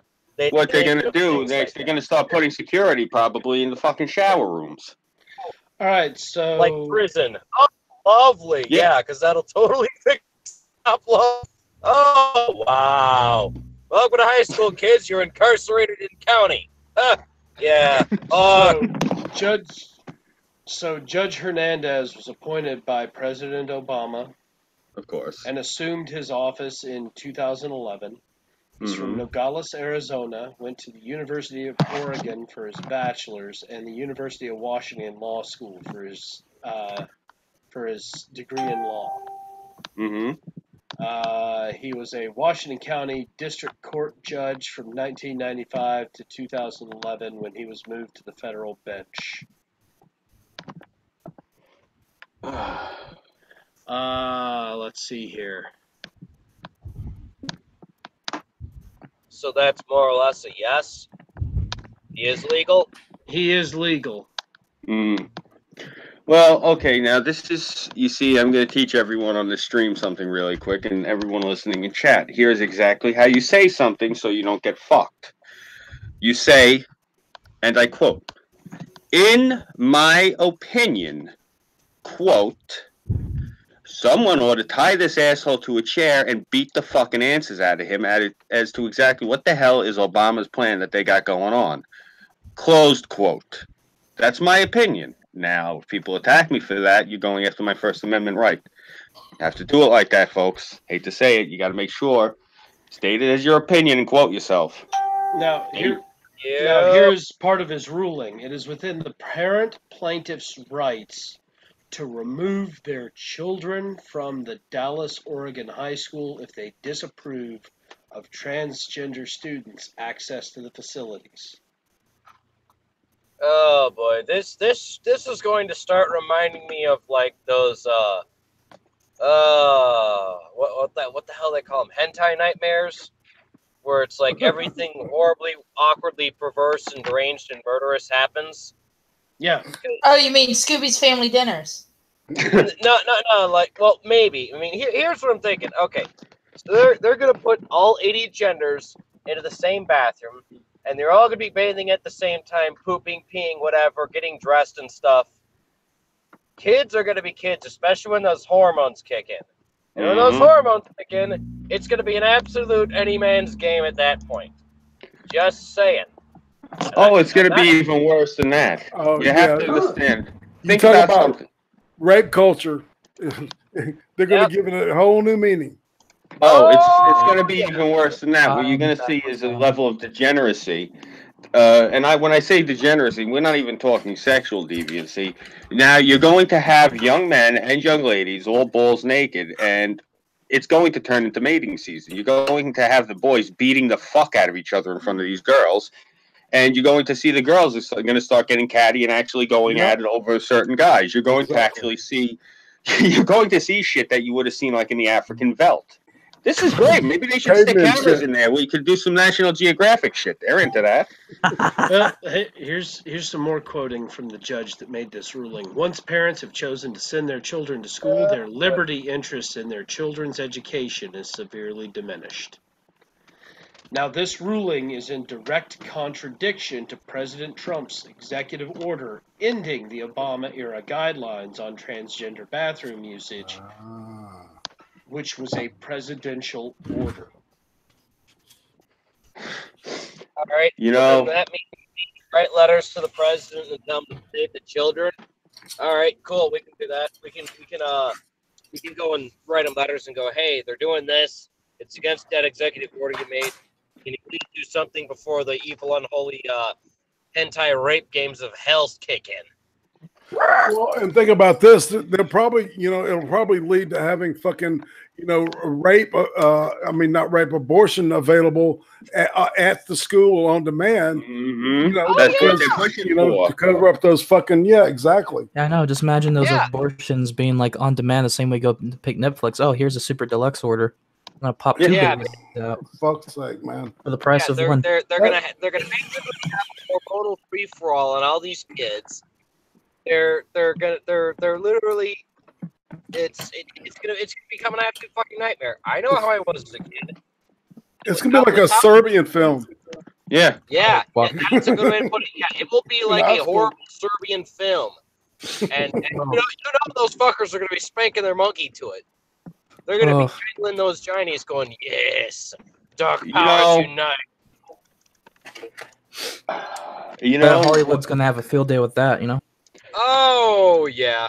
What they're going to do, they're going to start putting security probably in the fucking shower rooms. All right, so... Like prison. Oh, lovely. Yeah, because that'll totally fix up love. Oh, wow. Welcome to high school, kids. You're incarcerated in county. Yeah. Judge Hernandez was appointed by President Obama. Of course. And assumed his office in 2011. He's from Nogales, Arizona, went to the University of Oregon for his bachelor's and the University of Washington Law School for his degree in law. He was a Washington County District Court judge from 1995 to 2011 when he was moved to the federal bench. Let's see here. So that's more or less a yes? He is legal? He is legal. Well, okay, now this is, you see, I'm going to teach everyone on the stream something really quick, and everyone listening in chat. Here's exactly how you say something so you don't get fucked. You say, and I quote, "In my opinion, quote, someone ought to tie this asshole to a chair and beat the fucking answers out of him as to exactly what the hell is Obama's plan that they got going on." Closed quote. That's my opinion. Now, if people attack me for that, you're going after my First Amendment right. You have to do it like that, folks. Hate to say it. You got to make sure. State it as your opinion and quote yourself. Now, here's part of his ruling. It is within the parent plaintiff's rights to remove their children from the Dallas, Oregon high school if they disapprove of transgender students' access to the facilities. Oh boy, this is going to start reminding me of like those what the hell they call them, hentai nightmares, where it's like everything horribly, awkwardly perverse and deranged and murderous happens. Yeah. Oh, you mean Scooby's Family Dinners? No, like, well, maybe. I mean, here's what I'm thinking. Okay, so they're gonna put all 80 genders into the same bathroom, and they're all gonna be bathing at the same time, pooping, peeing, whatever, getting dressed and stuff. Kids are gonna be kids, especially when those hormones kick in. And when those hormones kick in, it's gonna be an absolute any man's game at that point. Just saying. Oh, it's gonna be even worse than that. Oh, you have to understand. Think talk about about something. Red culture. They're going to give it a whole new meaning. Oh, it's going to be even worse than that. What you're going to see is a level of degeneracy. And when I say degeneracy, we're not even talking sexual deviancy. Now, you're going to have young men and young ladies all balls naked, and it's going to turn into mating season. You're going to have the boys beating the fuck out of each other in front of these girls, and you're going to see the girls are going to start getting catty and actually going at it over certain guys. You're going to actually see, you're going to see shit that you would have seen like in the African veldt. This is great. Maybe they should stick cameras in there where you could do some National Geographic shit. They're into that. Here's some more quoting from the judge that made this ruling. Once parents have chosen to send their children to school, their liberty interest in their children's education is severely diminished. Now, this ruling is in direct contradiction to President Trump's executive order ending the Obama-era guidelines on transgender bathroom usage, which was a presidential order. All right. You know, that means write letters to the president and tell him to save the children. All right, cool. We can do that. We can go and write them letters and go, hey, they're doing this. It's against that executive order you made. Can you please do something before the evil, unholy hentai rape games of hell kick in? Well, and think about this. They'll probably, it'll probably lead to having fucking, rape, not rape, abortion available at the school on demand. To cover up those fucking, exactly. Yeah, I know. Just imagine those abortions being like on demand the same way you go pick Netflix. Oh, here's a super deluxe order. I'm gonna pop two babies out. For fuck's sake, man. For the price of one. They're gonna basically have a hormonal free for all on all these kids. They're literally it's gonna become an absolute fucking nightmare. I know how I was as a kid. It's gonna be like a Serbian film. Yeah. Yeah, that's a good way to put it. Yeah, it will be like a horrible Serbian film. And those fuckers are gonna be spanking their monkey to it. They're going to be jingling those Chinese going, yes, dark powers unite. You know, Hollywood's gonna have a field day with that. You know. Oh yeah.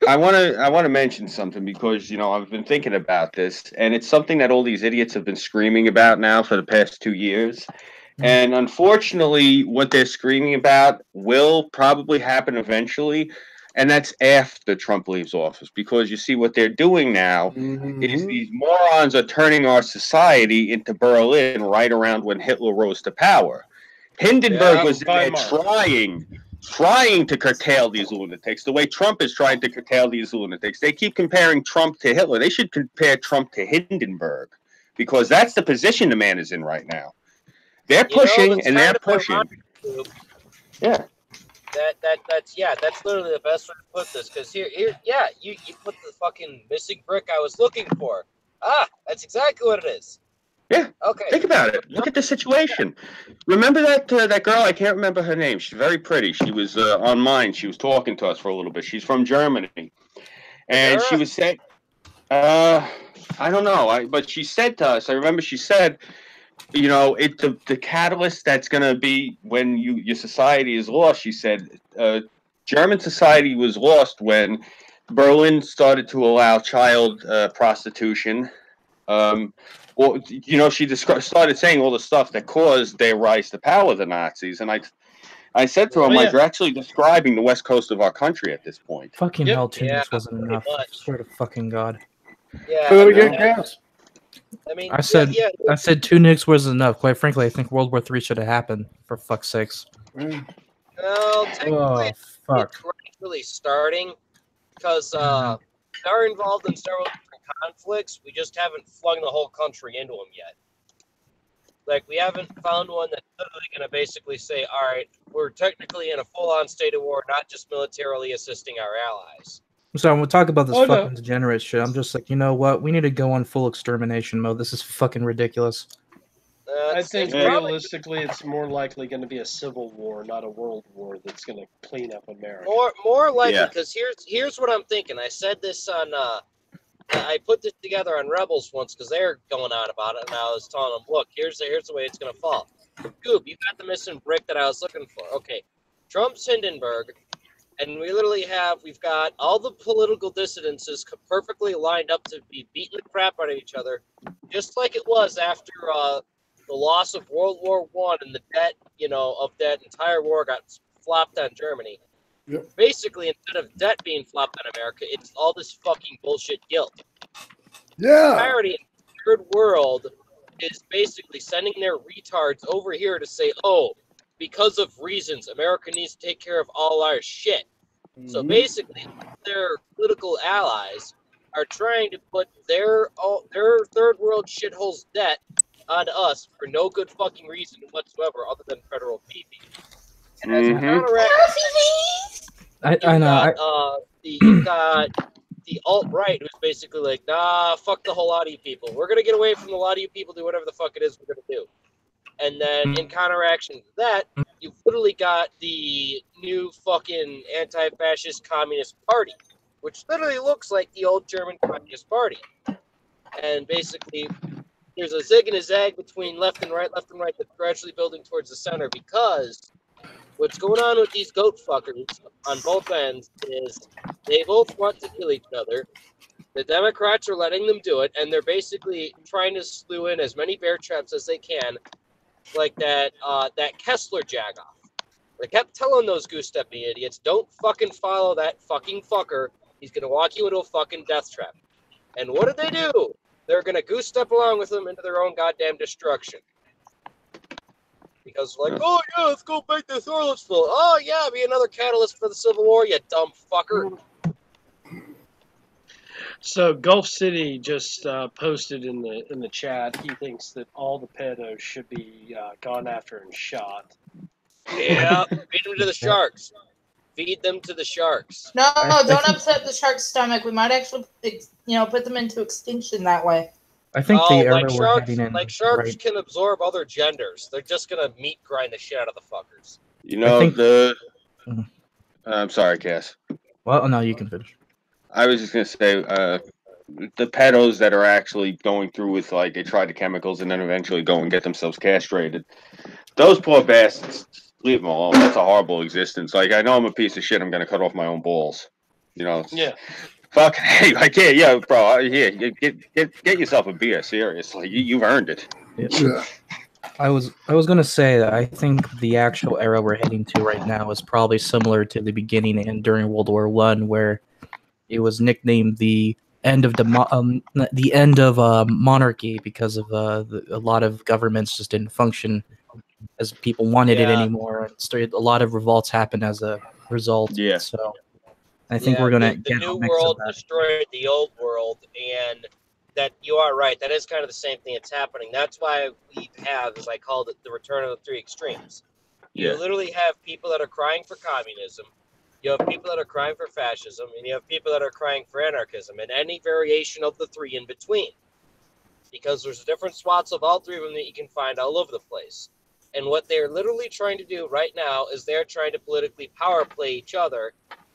I want to mention something because I've been thinking about this, and it's something that all these idiots have been screaming about now for the past 2 years. And unfortunately, what they're screaming about will probably happen eventually, and that's after Trump leaves office. Because you see, what they're doing now is these morons are turning our society into Berlin right around when Hitler rose to power. Hindenburg was in there trying to curtail these lunatics the way Trump is trying to curtail these lunatics. They keep comparing Trump to Hitler. They should compare Trump to Hindenburg, because that's the position the man is in right now. They're pushing and they're pushing. Yeah. That's literally the best way to put this. Because you put the fucking missing brick I was looking for. Ah, that's exactly what it is. Yeah. Okay. Think about it. Look at the situation. Remember that girl? I can't remember her name. She's very pretty. She was on mine. She was talking to us for a little bit. She's from Germany, and she was saying, I don't know. But she said to us. I remember she said, the catalyst that's going to be when your society is lost. She said, German society was lost when Berlin started to allow child prostitution. Well, she started saying all the stuff that caused their rise to power, the Nazis, and I said to him, you're actually describing the west coast of our country at this point. Fucking hell, 2 Nicks wasn't enough. I swear to fucking God. Yeah. I said 2 Nicks was enough. Quite frankly, I think World War III should have happened, for fuck's sakes. Well, technically, it's really starting, because we are involved in several different conflicts. We just haven't flung the whole country into them yet. Like, we haven't found one that's literally going to basically say, all right, we're technically in a full-on state of war, not just militarily assisting our allies. So when we talk about this fucking degenerate shit, I'm just like, you know what? We need to go on full extermination mode. This is fucking ridiculous. I think realistically, it's more likely going to be a civil war, not a world war that's going to clean up America. More likely, because here's what I'm thinking. I said this on I put this together on Rebels once because they're going on about it, and I was telling them, look, here's the way it's going to fall. Scoob, you got the missing brick that I was looking for. Okay, Trump's Hindenburg, and we've got all the political dissidences perfectly lined up to be beating the crap out of each other, just like it was after the loss of World War I and the debt, of that entire war got flopped on Germany. Yep. Basically, instead of debt being flopped on America, it's all this fucking bullshit guilt. Yeah. Parity in the third world is basically sending their retards over here to say, oh, because of reasons, America needs to take care of all our shit. So basically, their political allies are trying to put their third world shitholes debt on us for no good fucking reason whatsoever other than federal PP. And as a counteract, you got the alt-right who's basically like, nah, fuck the whole lot of you people. We're going to get away from the lot of you people, do whatever the fuck it is we're going to do. And then in counteraction to that, you've literally got the new fucking anti-fascist communist party, which literally looks like the old German Communist Party. And basically, there's a zig and a zag between left and right, that's gradually building towards the center, because what's going on with these goat fuckers on both ends is they both want to kill each other. The Democrats are letting them do it, and they're basically trying to slew in as many bear traps as they can, like that Kessler jagoff. They kept telling those goose-stepping idiots, don't fucking follow that fucking fucker. He's going to walk you into a fucking death trap. And what did they do? They're going to goose-step along with them into their own goddamn destruction. Because like, oh yeah, let's go make this Orlovsville. Oh yeah, be another catalyst for the Civil War, you dumb fucker. So Gulf City just posted in the chat. He thinks that all the pedos should be gone after and shot. Yeah, feed them to the sharks. Feed them to the sharks. No, don't upset the shark's stomach. We might actually, put them into extinction that way. I think the era we're heading in. Like sharks can absorb other genders. They're just gonna meat grind the shit out of the fuckers. I'm sorry, Cass. Well, no, you can finish. I was just gonna say, the pedos that are actually going through with, like, they try the chemicals and then eventually go and get themselves castrated. Those poor bastards, leave them alone. That's a horrible existence. Like, I know I'm a piece of shit. I'm gonna cut off my own balls. You know. Yeah. Fucking hey, like yeah, bro. Yeah, get yourself a beer. Seriously, you've earned it. Yeah. I was gonna say that I think the actual era we're heading to right now is probably similar to the beginning and during World War I, where it was nicknamed the end of monarchy because of a lot of governments just didn't function as people wanted it anymore. And a lot of revolts happened as a result. Yeah. So I think we're gonna the get new a mix world of that. destroyed the old world, and that you are right. That is kind of the same thing that's happening. That's why we have, as I called it, the return of the three extremes. Yeah. You literally have people that are crying for communism, you have people that are crying for fascism, and you have people that are crying for anarchism, and any variation of the three in between. Because there's different swaths of all three of them that you can find all over the place. And what they're literally trying to do right now is they're trying to politically power play each other.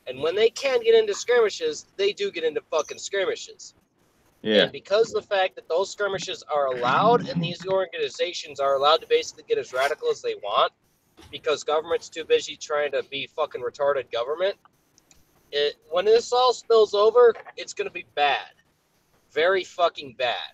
And when they can get into skirmishes, they do get into fucking skirmishes. Yeah. And because of the fact that those skirmishes are allowed and these organizations are allowed to basically get as radical as they want, because government's too busy trying to be fucking retarded government, when this all spills over, it's going to be bad. Very fucking bad.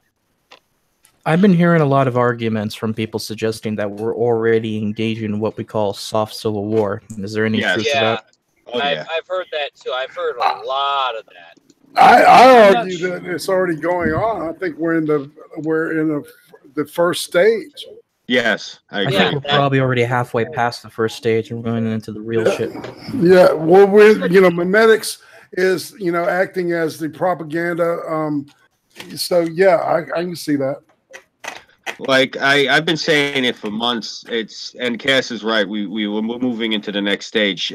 I've been hearing a lot of arguments from people suggesting that we're already engaged in what we call soft civil war. Is there any truth to that? Oh, yeah. I've heard that too. I've heard a lot of that. I argue that it's already going on. I think we're in the first stage. Yes, I agree. I think we're probably already halfway past the first stage and we're going into the real shit. Yeah, well, Memetics is, acting as the propaganda. So yeah, I can see that. Like I've been saying it for months. And Cass is right. We're moving into the next stage.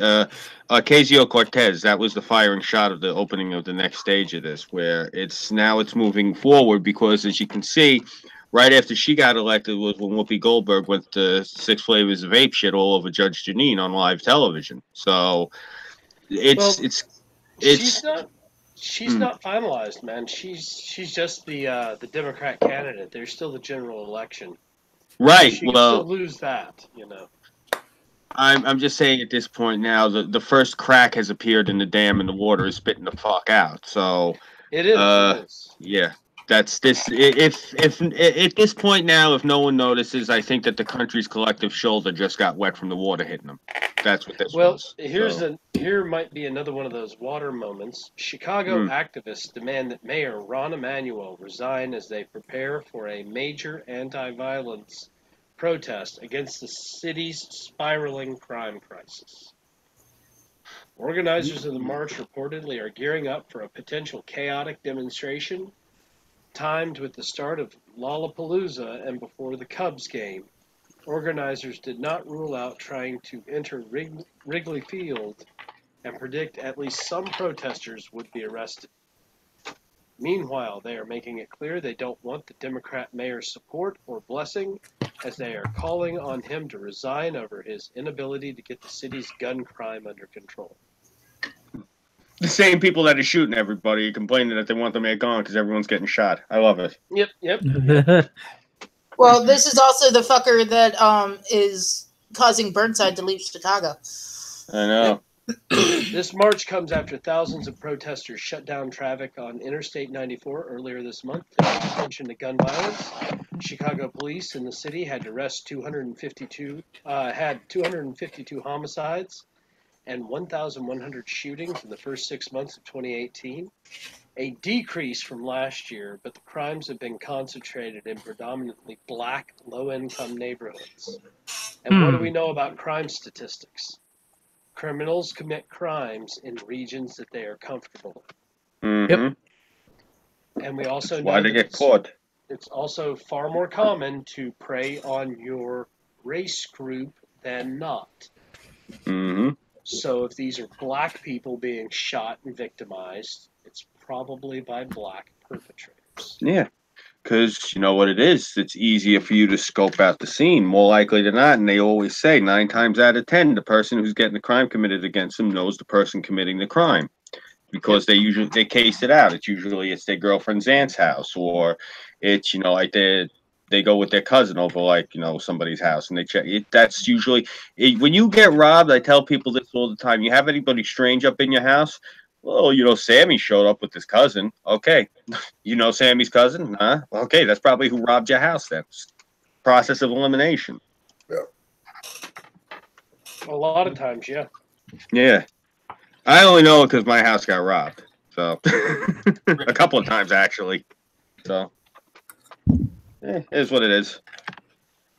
Ocasio-Cortez, that was the firing shot of the opening of the next stage of this, where it's moving forward because, as you can see, right after she got elected was when Whoopi Goldberg went to 6 flavors of ape shit all over Judge Jeanine on live television. So She's not finalized, man. She's just the Democrat candidate. There's still the general election. Right. She can still lose that, I'm just saying at this point now, the first crack has appeared in the dam and the water is spitting the fuck out. So it is. Yeah. That's this. If at this point now, if no one notices, I think that the country's collective shoulder just got wet from the water hitting them. That's what this was. Well, here might be another one of those water moments. Chicago activists demand that Mayor Ron Emanuel resign as they prepare for a major anti-violence protest against the city's spiraling crime crisis. Organizers of the march reportedly are gearing up for a potential chaotic demonstration timed with the start of Lollapalooza and before the Cubs game. Organizers did not rule out trying to enter Wrigley Field and predict at least some protesters would be arrested. Meanwhile, they are making it clear they don't want the Democrat mayor's support or blessing, as they are calling on him to resign over his inability to get the city's gun crime under control. The same people that are shooting everybody complaining that they want the mayor gone because everyone's getting shot. I love it. Yep. Well, this is also the fucker that is causing Burnside to leave Chicago. I know. This march comes after thousands of protesters shut down traffic on Interstate 94 earlier this month to pay attention to gun violence. Chicago police in the city had to arrest 252 homicides and 1,100 shootings in the first 6 months of 2018, a decrease from last year, but the crimes have been concentrated in predominantly black, low-income neighborhoods. And what do we know about crime statistics? Criminals commit crimes in regions that they are comfortable in. Mm-hmm. Yep. And we also know why they get caught. It's also far more common to prey on your race group than not. Mm-hmm. So if these are black people being shot and victimized, it's probably by black perpetrators. Yeah, because you know what it is. It's easier for you to scope out the scene, more likely than not. And they always say 9 times out of 10, the person who's getting the crime committed against them knows the person committing the crime. because they case it out. It's their girlfriend's aunt's house, or it's like they go with their cousin over somebody's house and they check it. That's usually when you get robbed. I tell people this all the time. You have anybody strange up in your house? Well, Sammy showed up with his cousin. Okay, Sammy's cousin? Huh? Okay, that's probably who robbed your house. That's process of elimination. A lot of times, yeah. Yeah. I only know it because my house got robbed. So a couple of times actually. So it is what it is.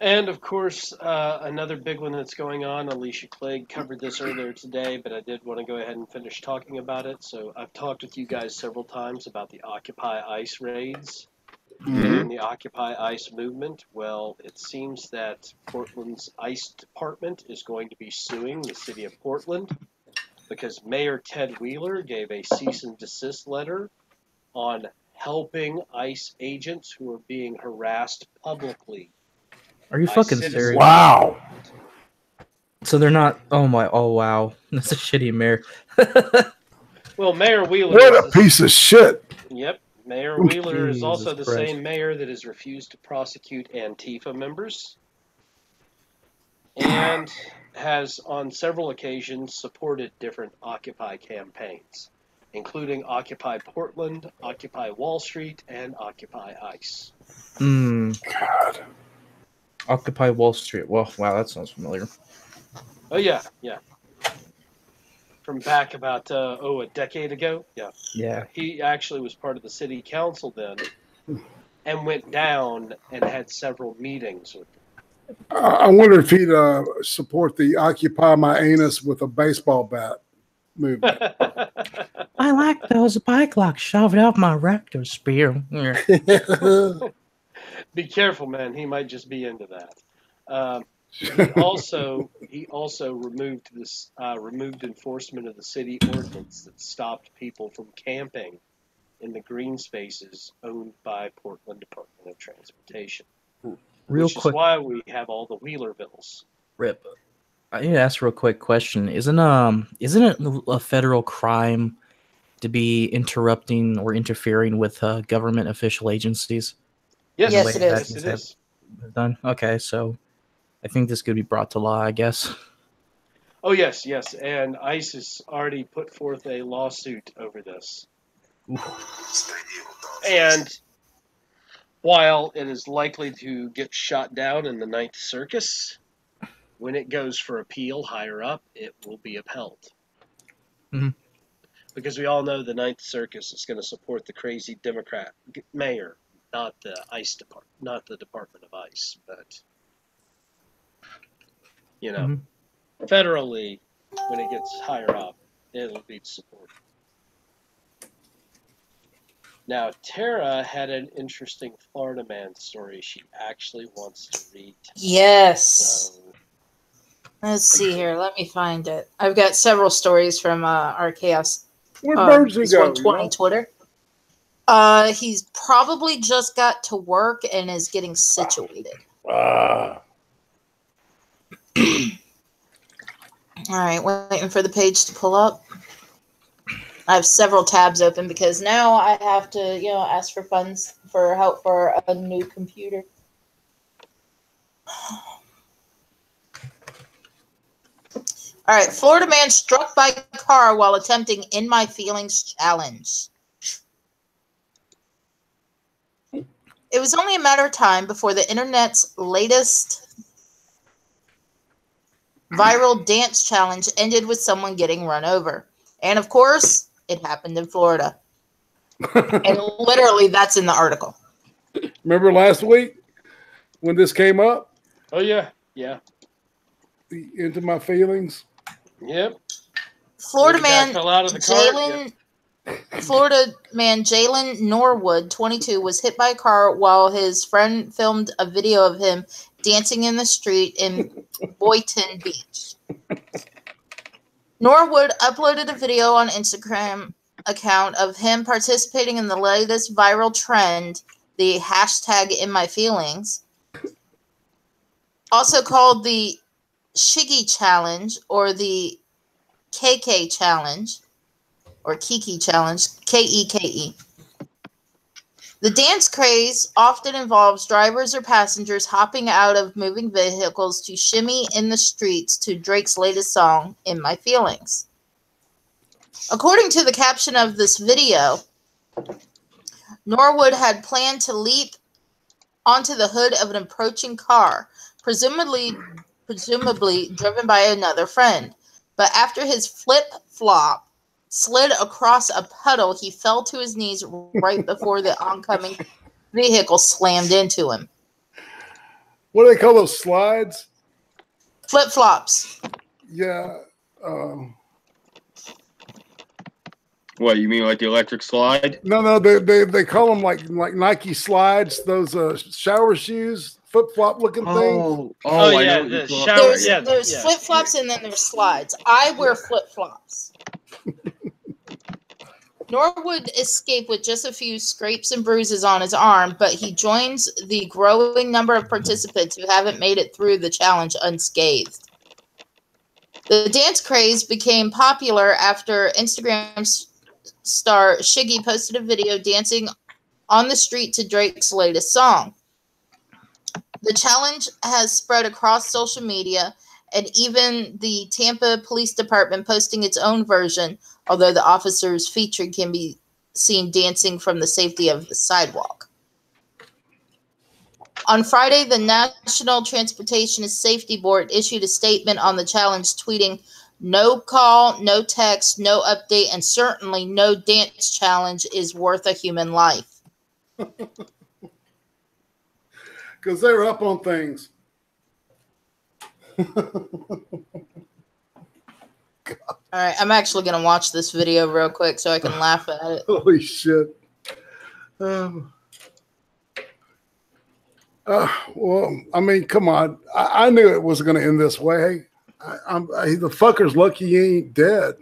And of course, another big one that's going on. Alicia Clegg covered this earlier today, but I did want to go ahead and finish talking about it. So I've talked with you guys several times about the Occupy ICE raids and the Occupy ICE movement. Well, it seems that Portland's ICE department is going to be suing the city of Portland, because Mayor Ted Wheeler gave a cease and desist letter on helping ICE agents who are being harassed publicly. Are you fucking serious? Wow. So they're not. Oh wow. That's a shitty mayor. Well, Mayor Wheeler. What a piece of shit. Yep. Mayor Wheeler is also the Jesus Christ. same mayor that has refused to prosecute Antifa members, and has on several occasions supported different Occupy campaigns, including Occupy Portland, Occupy Wall Street, and Occupy ICE. God. Occupy Wall Street. Well, wow, that sounds familiar. Oh, yeah. From back about, a decade ago. Yeah. Yeah. He actually was part of the city council then and went down and had several meetings with them. I wonder if he'd support the Occupy My Anus with a baseball bat movement. I like those bike locks shoved up my rectal spear. Be careful, man. He might just be into that. He also removed enforcement of the city ordinance that stopped people from camping in the green spaces owned by Portland Department of Transportation. Which is why we have all the Wheeler bills. Rip. I need to ask a real quick question. Isn't it a federal crime to be interrupting or interfering with government official agencies? Yes, it is. It is. Done. Okay, so I think this could be brought to law, I guess. Oh, yes. And ICE has already put forth a lawsuit over this. And while it is likely to get shot down in the Ninth Circus, when it goes for appeal higher up, it will be upheld. Mm-hmm. Because we all know the Ninth Circus is going to support the crazy Democrat mayor, not the ICE department, not the Department of ICE, but federally, when it gets higher up, it'll be supported. Now, Terra had an interesting Florida man story she actually wants to read. Yes. So, let's see here. Let me find it. I've got several stories from our Chaos Where'd Burnsides go? 120 Twitter. He's probably just got to work and is getting situated. All right, waiting for the page to pull up. I have several tabs open because now I have to, ask for funds for help for a new computer. All right, Florida man struck by car while attempting In My Feelings challenge. It was only a matter of time before the internet's latest viral dance challenge ended with someone getting run over. And of course, it happened in Florida. And literally, that's in the article. Remember last week when this came up? oh, yeah. Into My Feelings? Yep. Florida The guy man fell out of the car. Florida man Jalen Norwood, 22, was hit by a car while his friend filmed a video of him dancing in the street in Boynton Beach. Norwood uploaded a video on Instagram account of him participating in the latest viral trend, the hashtag In My Feelings, also called the Shiggy Challenge or the KK Challenge. or Keke Challenge, Keke. The dance craze often involves drivers or passengers hopping out of moving vehicles to shimmy in the streets to Drake's latest song, In My Feelings. According to the caption of this video, Norwood had planned to leap onto the hood of an approaching car, presumably driven by another friend. But after his flip-flop slid across a puddle, he fell to his knees right before the oncoming vehicle slammed into him. What do they call those slides? Flip-flops. Yeah. What, you mean like the electric slide? No, they call them like Nike slides. Those shower shoes, flip flop looking things. Oh I yeah, know the shower. There's flip flops and then there's slides. I wear flip flops. Norwood escaped with just a few scrapes and bruises on his arm, but he joins the growing number of participants who haven't made it through the challenge unscathed. The dance craze became popular after Instagram star Shiggy posted a video dancing on the street to Drake's latest song. The challenge has spread across social media, and even the Tampa Police Department posting its own version, although the officers featured can be seen dancing from the safety of the sidewalk. On Friday, the National Transportation Safety Board issued a statement on the challenge, tweeting, "No call, no text, no update, and certainly no dance challenge is worth a human life." Because they're up on things. All right, I'm actually going to watch this video real quick so I can laugh at it. Holy shit. Well, I mean, come on. I knew it was going to end this way. The fucker's lucky he ain't dead.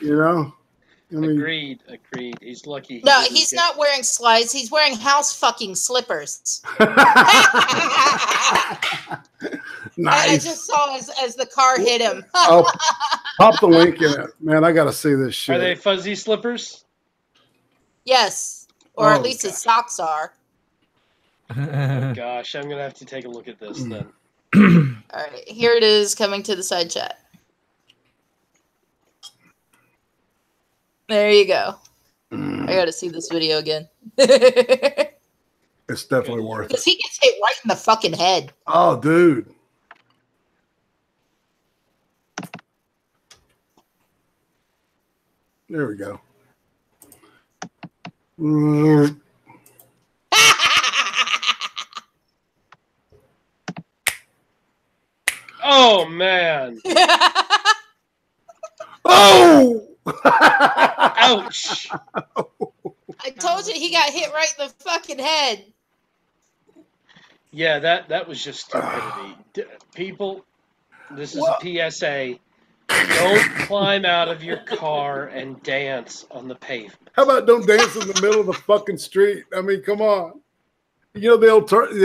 You know? I mean, Agreed. He's lucky. No, he's not wearing slides. He's wearing house fucking slippers. Nice. I just saw as the car hit him. Oh, pop the link in it. Man, I got to see this shit. Are they fuzzy slippers? Yes. Or at least his socks are. Oh, gosh, I'm going to have to take a look at this then. All right, here it is coming to the side chat. There you go. I got to see this video again. It's definitely worth it. Because he gets hit right in the fucking head. Oh, dude. There we go. Oh, man. Oh! Ouch. I told you he got hit right in the fucking head. Yeah, that was just stupidity. People, this is a PSA. Don't climb out of your car and dance on the pavement. How about don't dance in the middle of the fucking street? I mean, come on. You know the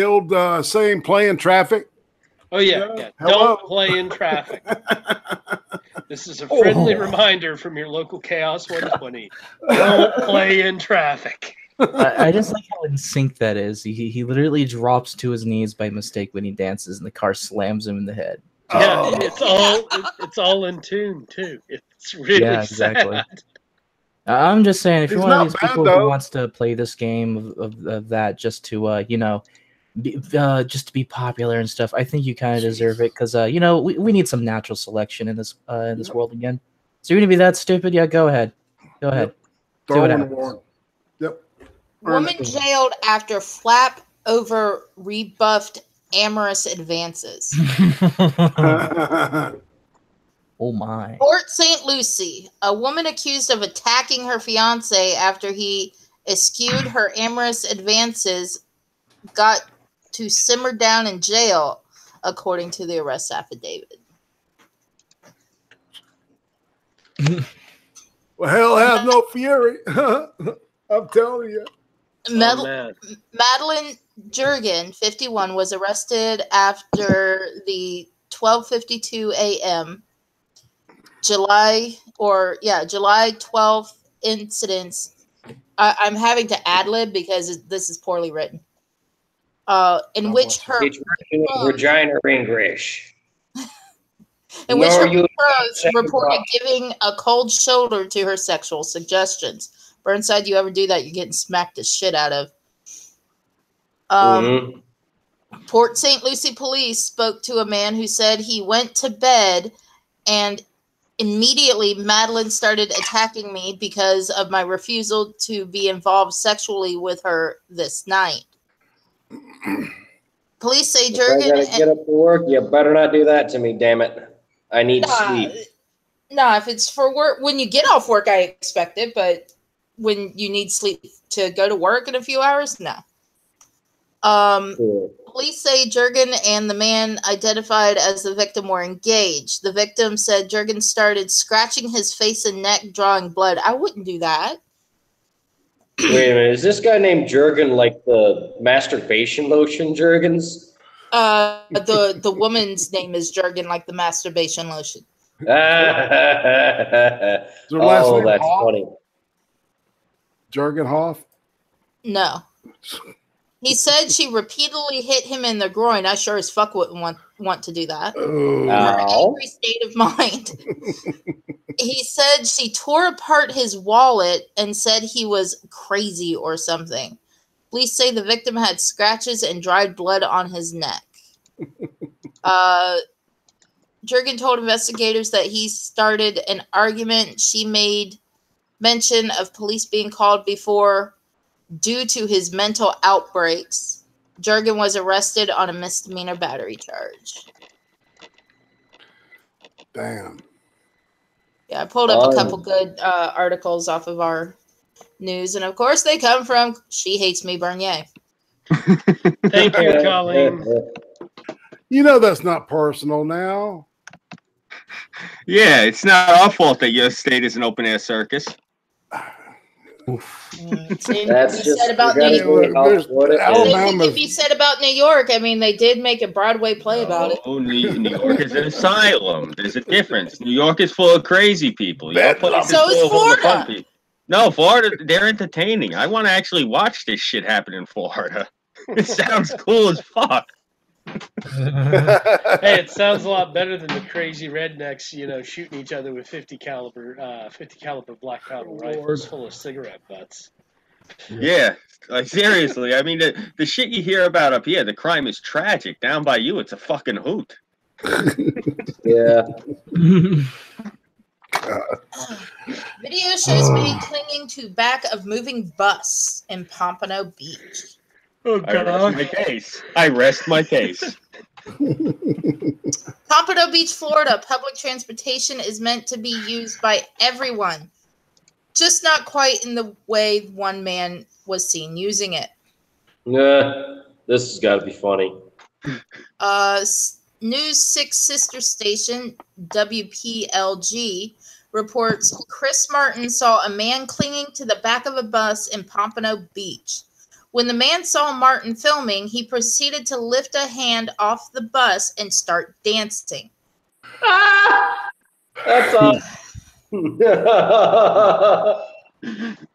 old saying, play in traffic? Oh, yeah. Don't play in traffic. This is a friendly reminder from your local Chaos 120. Don't play in traffic. I just like how in sync that is. He literally drops to his knees by mistake when he dances, and the car slams him in the head. Yeah, it's all in tune too. It's really sad. I'm just saying, if you're one of these people though. who wants to play this game of that just to just to be popular and stuff, I think you kind of deserve it because we need some natural selection in this world again. So you're gonna be that stupid? Yeah, go ahead. Go ahead. Throw in the war. Yep. Woman jailed after flap over rebuffed amorous advances. Oh my. Port St. Lucie, a woman accused of attacking her fiance after he eschewed her amorous advances got to simmer down in jail, according to the arrest affidavit. Well, hell have no fury. I'm telling you. Madeline Jurgen, 51, was arrested after the 12:52 a.m. July July 12th incidents. I'm having to ad-lib because this is poorly written. In which her vagina English. In which her pros reported giving a cold shoulder to her sexual suggestions. Burnside, you ever do that, you're getting smacked the shit out of. Port St. Lucie police spoke to a man who said he went to bed and immediately Madeline started attacking me because of my refusal to be involved sexually with her this night. Police say Jurgen... I gotta get up for work, you better not do that to me, damn it. I need sleep. Nah, if it's for work, when you get off work, I expect it, but when you need sleep to go to work in a few hours, no. Police say Jurgen and the man identified as the victim were engaged. The victim said Jurgen started scratching his face and neck, drawing blood. I wouldn't do that. Wait a minute, is this guy named Jurgen like the masturbation lotion Jurgens? The woman's name is Jurgen, like the masturbation lotion. Oh, that's funny. Jurgen Hoff? No. He said she repeatedly hit him in the groin. I sure as fuck wouldn't want to do that. Her angry state of mind. He said she tore apart his wallet and said he was crazy or something. Police say the victim had scratches and dried blood on his neck. Jurgen told investigators that he started an argument. She made mention of police being called before due to his mental outbreaks. Jurgen was arrested on a misdemeanor battery charge. Damn. Yeah, I pulled up a couple good articles off of our news, and of course they come from She Hates Me Bernier. Thank you, Colleen. You know that's not personal now. Yeah, it's not our fault that your state is an open-air circus. That's just said about New York. It could be said about New York. I mean, they did make a Broadway play about it. Oh, New York is an asylum. There's a difference. New York is full of crazy people. So is Florida. No, Florida, they're entertaining. I want to actually watch this shit happen in Florida. It sounds cool as fuck. Hey, it sounds a lot better than the crazy rednecks, you know, shooting each other with 50 caliber black powder rifles full of cigarette butts. Yeah, like seriously. I mean, the shit you hear about up here, the crime is tragic. Down by you, it's a fucking hoot. Yeah. Video shows me clinging to back of moving bus in Pompano Beach. Oh, God. I rest my case. Pompano Beach, Florida. Public transportation is meant to be used by everyone, just not quite in the way one man was seen using it. Nah, this has got to be funny. News 6 sister station, WPLG, reports Chris Martin saw a man clinging to the back of a bus in Pompano Beach. When the man saw Martin filming, he proceeded to lift a hand off the bus and start dancing. That's awesome.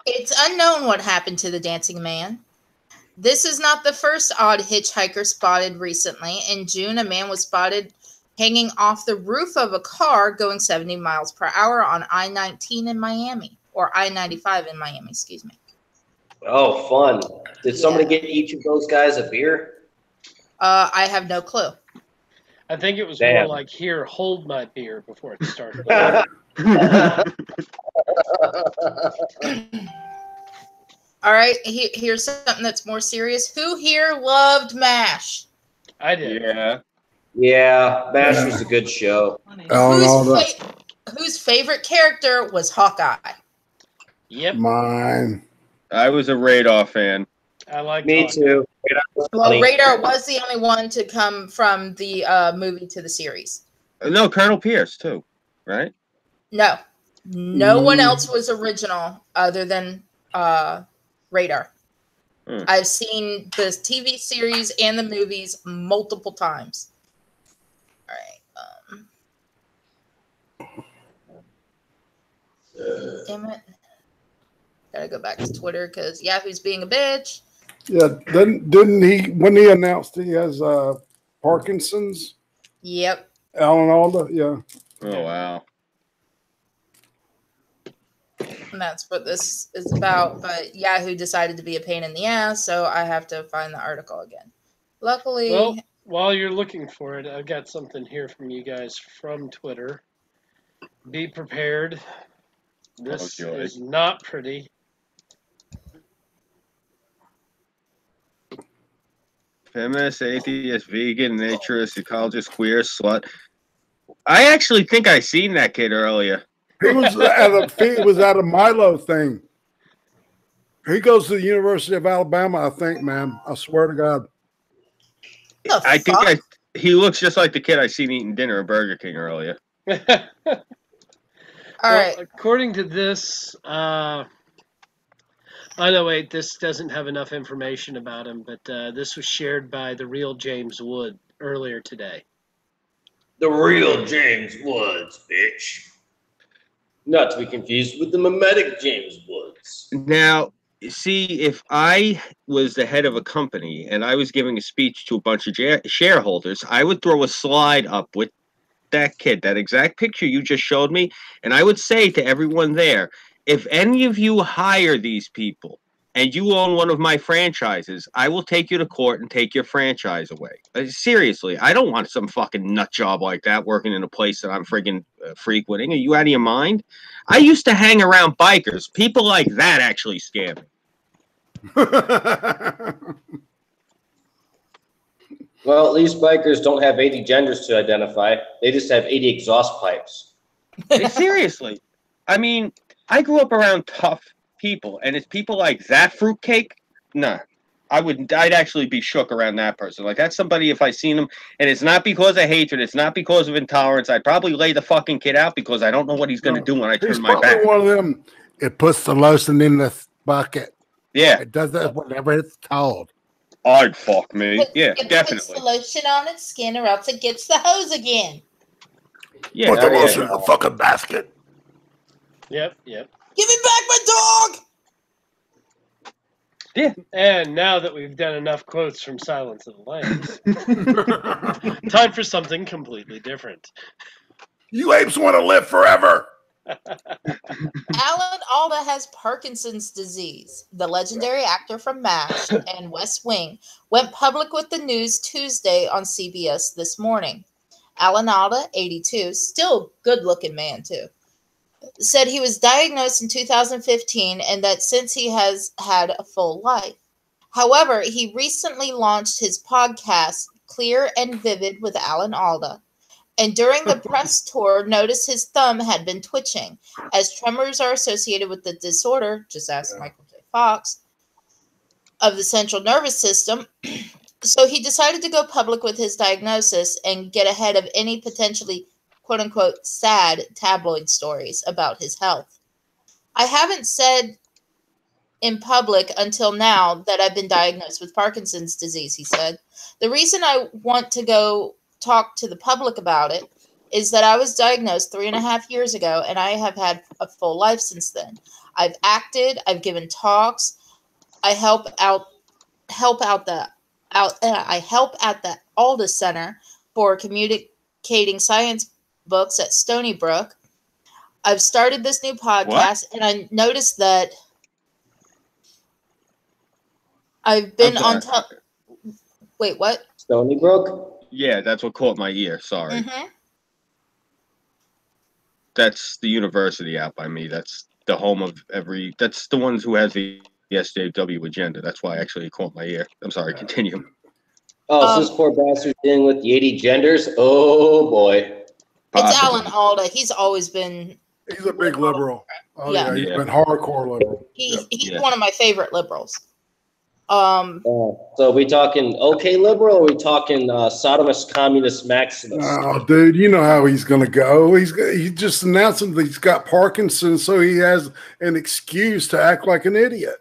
It's unknown what happened to the dancing man. This is not the first odd hitchhiker spotted recently. In June, a man was spotted hanging off the roof of a car going 70 miles per hour on I-19 in Miami, or I-95 in Miami, excuse me. Oh, fun. Did somebody get each of those guys a beer? I have no clue. I think it was more like, here, hold my beer before it started. All right, here's something that's more serious. Who here loved MASH? I did. Yeah, MASH was a good show. Whose favorite character was Hawkeye? Yep. Mine. I was a Radar fan. I like Me too. Well, Radar was the only one to come from the movie to the series. No, Colonel Pierce too, right? No. No one else was original other than Radar. I've seen the TV series and the movies multiple times. All right. damn it. Gotta go back to Twitter because Yahoo's being a bitch. Yeah, didn't he, when he announced he has Parkinson's? Yep. Alan Alda, yeah. Oh, wow. And that's what this is about. But Yahoo decided to be a pain in the ass, so I have to find the article again. Luckily... Well, while you're looking for it, I've got something here from you guys from Twitter. Be prepared. This is not pretty. Feminist, atheist, vegan, naturist, ecologist, queer, slut. I actually think I seen that kid earlier. He was at a Milo thing. He goes to the University of Alabama, I think, man. I swear to God. I think he looks just like the kid I seen eating dinner at Burger King earlier. All right. According to this, oh no, wait, this doesn't have enough information about him, but this was shared by the real James Wood earlier today. The real James Woods, bitch. Not to be confused with the mimetic James Woods. Now, see, if I was the head of a company and I was giving a speech to a bunch of shareholders, I would throw a slide up with that kid, that exact picture you just showed me, and I would say to everyone there, if any of you hire these people and you own one of my franchises, I will take you to court and take your franchise away. Seriously, I don't want some fucking nut job like that working in a place that I'm friggin' frequenting. Are you out of your mind? I used to hang around bikers. People like that actually scare me. Well, at least bikers don't have 80 genders to identify. They just have 80 exhaust pipes. Seriously. I mean, I grew up around tough people, and it's people like that fruitcake. Nah, I'd actually be shook around that person. Like, that's somebody, if I seen him, and it's not because of hatred, it's not because of intolerance, I'd probably lay the fucking kid out because I don't know what he's going to do when I turn my back. He's probably one of them. It puts the lotion in the bucket. Yeah. It does that whenever it's told. I'd fuck me. Yeah, it definitely. puts the lotion on its skin or else it gets the hose again. Yeah, put the lotion in the fucking basket. Yep. Give me back my dog! Yeah. And now that we've done enough quotes from Silence of the Lambs, time for something completely different. You apes want to live forever. Alan Alda has Parkinson's disease. The legendary actor from MASH and West Wing went public with the news Tuesday on CBS This Morning. Alan Alda, 82, still good-looking man too, said he was diagnosed in 2015 and that since he has had a full life. However, he recently launched his podcast, Clear and Vivid with Alan Alda, and during the press tour noticed his thumb had been twitching, as tremors are associated with the disorder, just ask Michael J. Fox, of the central nervous system. So he decided to go public with his diagnosis and get ahead of any potentially quote-unquote sad tabloid stories about his health. I haven't said in public until now that I've been diagnosed with Parkinson's disease, he said. The reason I want to go talk to the public about it is that I was diagnosed 3.5 years ago and I have had a full life since then. I've acted, I've given talks, I help at the Alda Center for communicating science books at Stony Brook. I've started this new podcast, and I noticed that I've been on top. Wait, what? Stony Brook? Yeah, that's what caught my ear. Sorry. Mm-hmm. That's the university out by me. That's the home of every. That's the ones who has the SJW agenda. That's why actually it caught my ear. I'm sorry. Continue. Oh, so this poor bastard dealing with the 80 genders? Oh, boy. It's Alan Alda. He's always been... He's a big liberal. Oh, yeah. He's been hardcore liberal. He's one of my favorite liberals. So are we talking okay liberal, or are we talking sodomist, communist, maximist? Oh, dude, you know how he's going to go. He's just announcing that he's got Parkinson's, so he has an excuse to act like an idiot.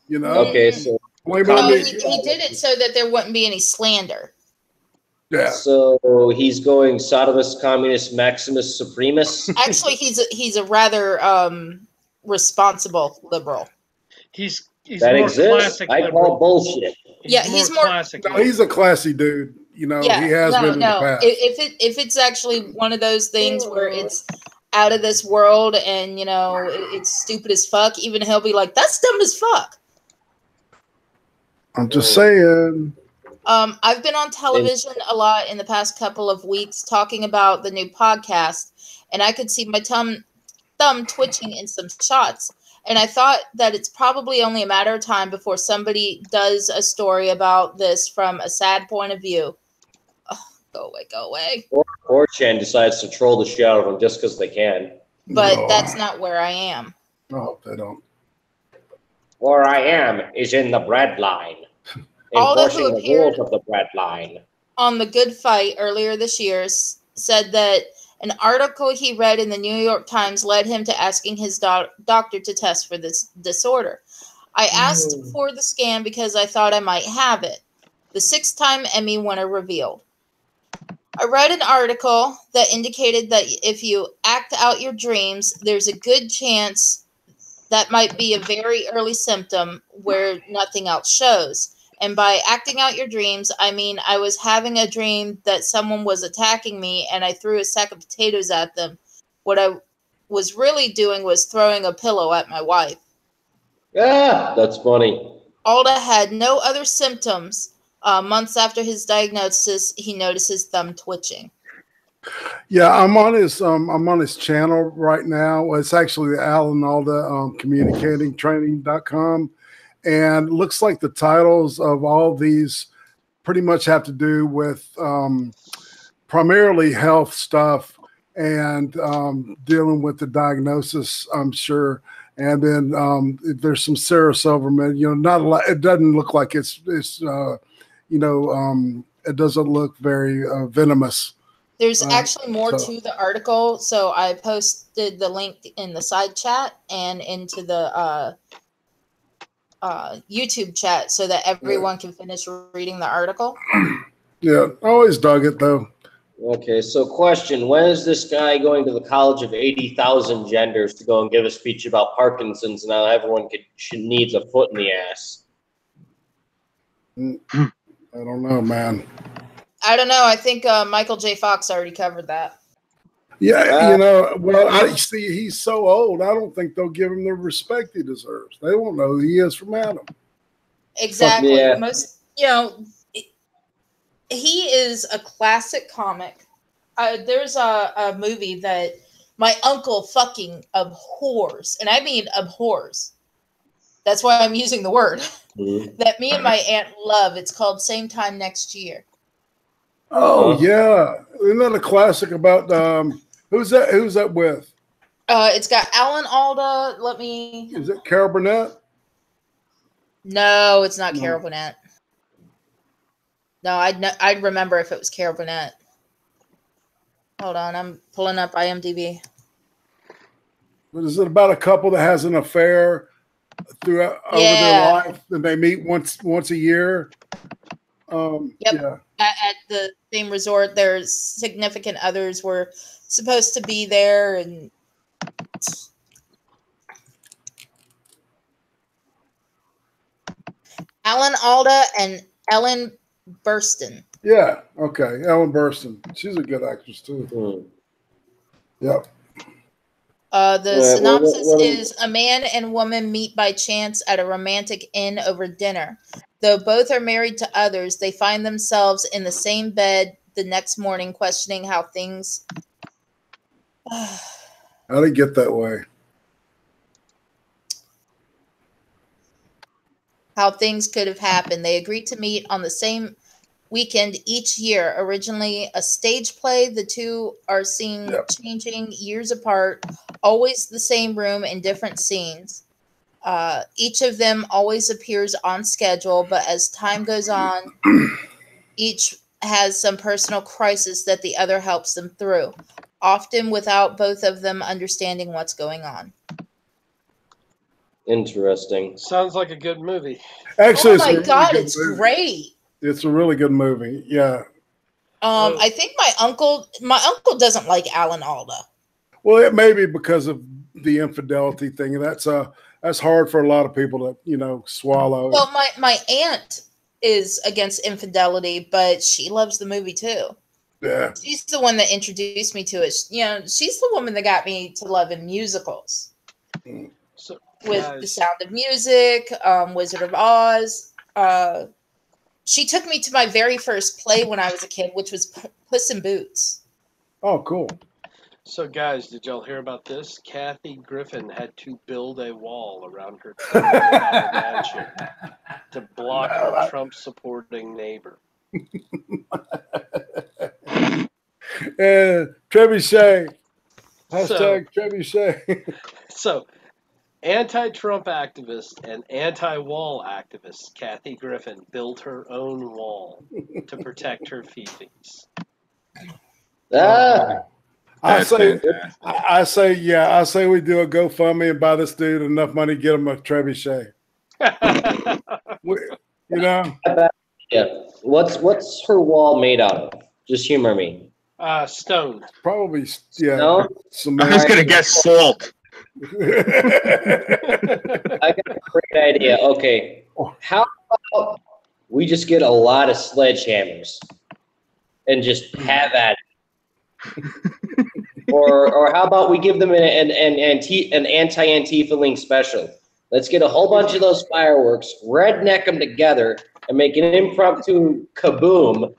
You know? Okay, so... he did it so that there wouldn't be any slander. Yeah. So he's going Sodomist, Communist, Maximus, Supremus. Actually, he's a rather responsible liberal. He's That more exists. classic I liberal. call bullshit. He's more classic. No, he's a classy dude. You know, he has been in the past. If it's actually one of those things where it's out of this world and, you know, it's stupid as fuck, even he'll be like, that's dumb as fuck. I'm just saying. I've been on television a lot in the past couple of weeks talking about the new podcast, and I could see my thumb twitching in some shots. And I thought that it's probably only a matter of time before somebody does a story about this from a sad point of view. Oh, go away. Or 4chan decides to troll the shit out of him just because they can. But that's not where I am. I hope they don't. Where I am is in the bread line. Enforcing the rules of the bread line. On The Good Fight earlier this year said that an article he read in the New York Times led him to asking his doctor to test for this disorder. I asked for the scan because I thought I might have it. The 6-time Emmy winner revealed. I read an article that indicated that if you act out your dreams, there's a good chance that might be a very early symptom where nothing else shows. And by acting out your dreams, I mean I was having a dream that someone was attacking me and I threw a sack of potatoes at them. What I was really doing was throwing a pillow at my wife. Ah, that's funny. Alda had no other symptoms. Months after his diagnosis, he noticed his thumb twitching. Yeah, I'm on his channel right now. It's actually the Alan Alda communicatingtraining.com. And it looks like the titles of all these pretty much have to do with primarily health stuff and dealing with the diagnosis, I'm sure. And then there's some Sarah Silverman, you know, not a lot. It doesn't look like it's you know, it doesn't look very venomous. There's actually more to the article. So I posted the link in the side chat and into the YouTube chat so that everyone can finish reading the article. Yeah, I always dug it though. Okay, so question: when is this guy going to the College of 80,000 Genders to go and give a speech about Parkinson's and how everyone needs a foot in the ass? I don't know, man. I don't know. I think Michael J. Fox already covered that. Yeah, you know, well, I see he's so old. I don't think they'll give him the respect he deserves. They won't know who he is from Adam. Exactly. Yeah. Most, you know, he is a classic comic. There's a movie that my uncle fucking abhors, and I mean abhors. That's why I'm using the word that me and my aunt love. It's called Same Time Next Year. Oh yeah, isn't that a classic about who's that? Who's that with? It's got Alan Alda. Is it Carol Burnett? No, it's not Carol Burnett. No, I'd remember if it was Carol Burnett. Hold on, I'm pulling up IMDb. But is it about a couple that has an affair throughout over their life, and they meet once a year? Yep. Yeah. At the same resort, their significant others were supposed to be there, and Alan Alda and Ellen Burstyn. Yeah. Okay. Ellen Burstyn. She's a good actress too. Yep. The synopsis is: a man and woman meet by chance at a romantic inn over dinner. Though both are married to others, they find themselves in the same bed the next morning, questioning how things. How did it get that way? How things could have happened. They agreed to meet on the same weekend each year. Originally a stage play, the two are seen changing years apart, always the same room in different scenes. Each of them always appears on schedule, but as time goes on, each has some personal crisis that the other helps them through, often without both of them understanding what's going on. Interesting. Sounds like a good movie. Actually, oh my God, it's great. It's a really good movie. Yeah. I think my uncle doesn't like Alan Alda. Well, it may be because of the infidelity thing, and that's hard for a lot of people to swallow. Well, my aunt is against infidelity, but she loves the movie too. Yeah, she's the one that introduced me to it. She's the woman that got me to loving musicals. So, with The Sound of Music, Wizard of Oz. She took me to my very first play when I was a kid, which was Puss in Boots. Oh, cool. So, guys, did y'all hear about this? Kathy Griffin had to build a wall around her mansion to block her Trump-supporting neighbor. Trebuchet. Hashtag Trebuchet. So, anti-Trump activist and anti-wall activist Kathy Griffin built her own wall to protect her fifis. I say we do a GoFundMe and buy this dude enough money to get him a trebuchet. Yeah. What's her wall made out of? Just humor me. Stone. Probably, yeah. Stone? I was gonna guess salt. I got a great idea. Okay. How about we just get a lot of sledgehammers and just have at it? or how about we give them an anti-Antifa link special? Let's get a whole bunch of those fireworks, redneck them together, and make an impromptu kaboom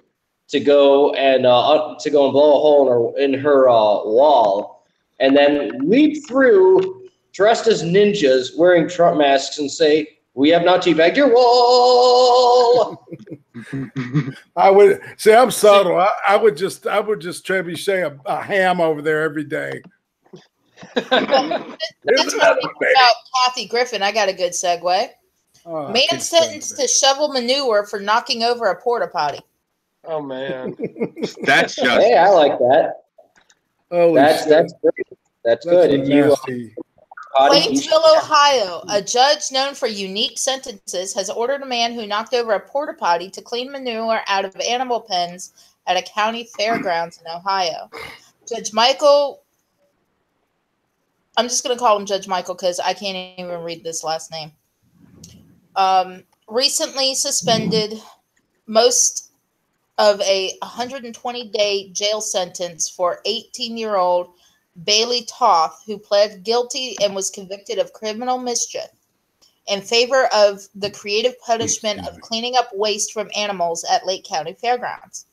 to go and blow a hole in her wall, and then leap through dressed as ninjas, wearing Trump masks, and say, "We have not teabagged your wall." I would say I'm subtle. I would just trebuchet a ham over there every day. That's what about Kathy Griffin. I got a good segue. Man sentenced to shovel manure for knocking over a porta potty. Oh man, that's just. Hey, I like that. That's great. That's good. If you Plainsville, Ohio, a judge known for unique sentences has ordered a man who knocked over a porta potty to clean manure out of animal pens at a county fairgrounds in Ohio. Judge Michael, I'm just going to call him Judge Michael because I can't even read this last name, recently suspended most of a 120-day jail sentence for 18-year-old Bailey Toth, who pled guilty and was convicted of criminal mischief in favor of the creative punishment of cleaning up waste from animals at Lake County Fairgrounds.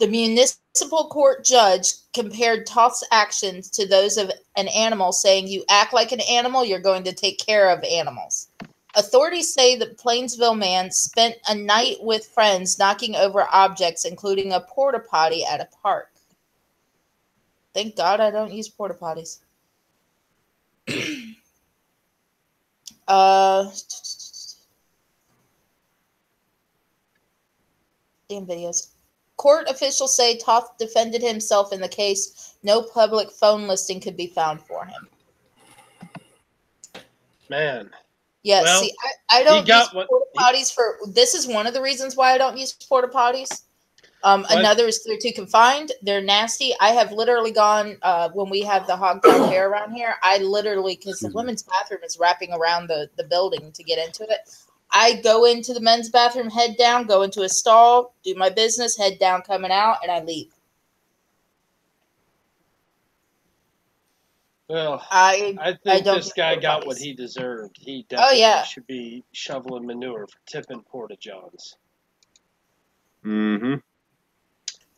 The municipal court judge compared Toth's actions to those of an animal, saying, "You act like an animal, you're going to take care of animals." Authorities say the Plainsville man spent a night with friends knocking over objects, including a porta potty at a park. Thank God I don't use porta potties. Damn videos. Court officials say Toth defended himself in the case. No public phone listing could be found for him. Man. Yeah, well, see, I don't use porta potties for. This is one of the reasons why I don't use porta potties. Another is they're too confined. They're nasty. I have literally gone when we have the hogtail fair around here. I literally, because the women's bathroom is wrapping around the building to get into it. I go into the men's bathroom, head down, go into a stall, do my business, head down, coming out, and I leave. Well, I think this guy got what he deserved. He definitely should be shoveling manure for tipping porta johns. Mm-hmm.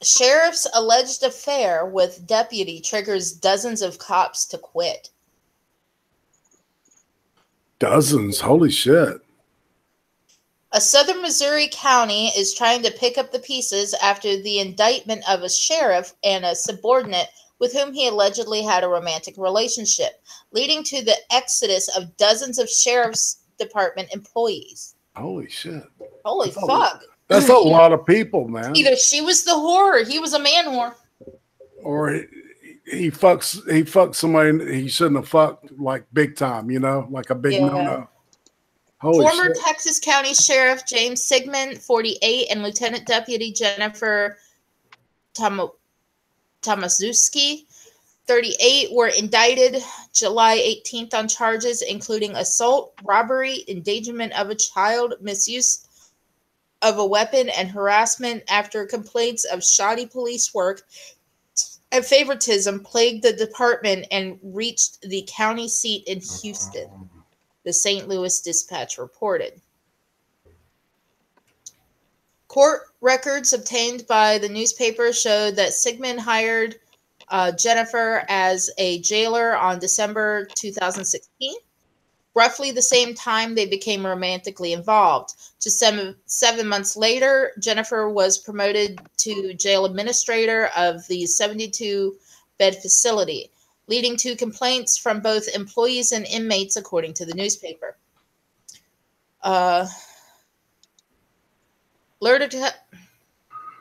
Sheriff's alleged affair with deputy triggers dozens of cops to quit. Dozens? Holy shit. A southern Missouri county is trying to pick up the pieces after the indictment of a sheriff and a subordinate with whom he allegedly had a romantic relationship, leading to the exodus of dozens of sheriff's department employees. Holy shit. Holy fuck. That's a lot of people, man. Either she was the whore or he was a man whore. Or he fucked somebody he shouldn't have fucked, like big time, like a big no-no. Former Texas County Sheriff James Sigmund, 48, and Lieutenant Deputy Jennifer Tomaszewski, 38, were indicted July 18th on charges including assault, robbery, endangerment of a child, misuse of a weapon, and harassment after complaints of shoddy police work and favoritism plagued the department and reached the county seat in Houston, the St. Louis Dispatch reported. Court records obtained by the newspaper showed that Sigmund hired Jennifer as a jailer on December 2016. Roughly the same time they became romantically involved. Just 7 months later, Jennifer was promoted to jail administrator of the 72-bed facility, leading to complaints from both employees and inmates, according to the newspaper.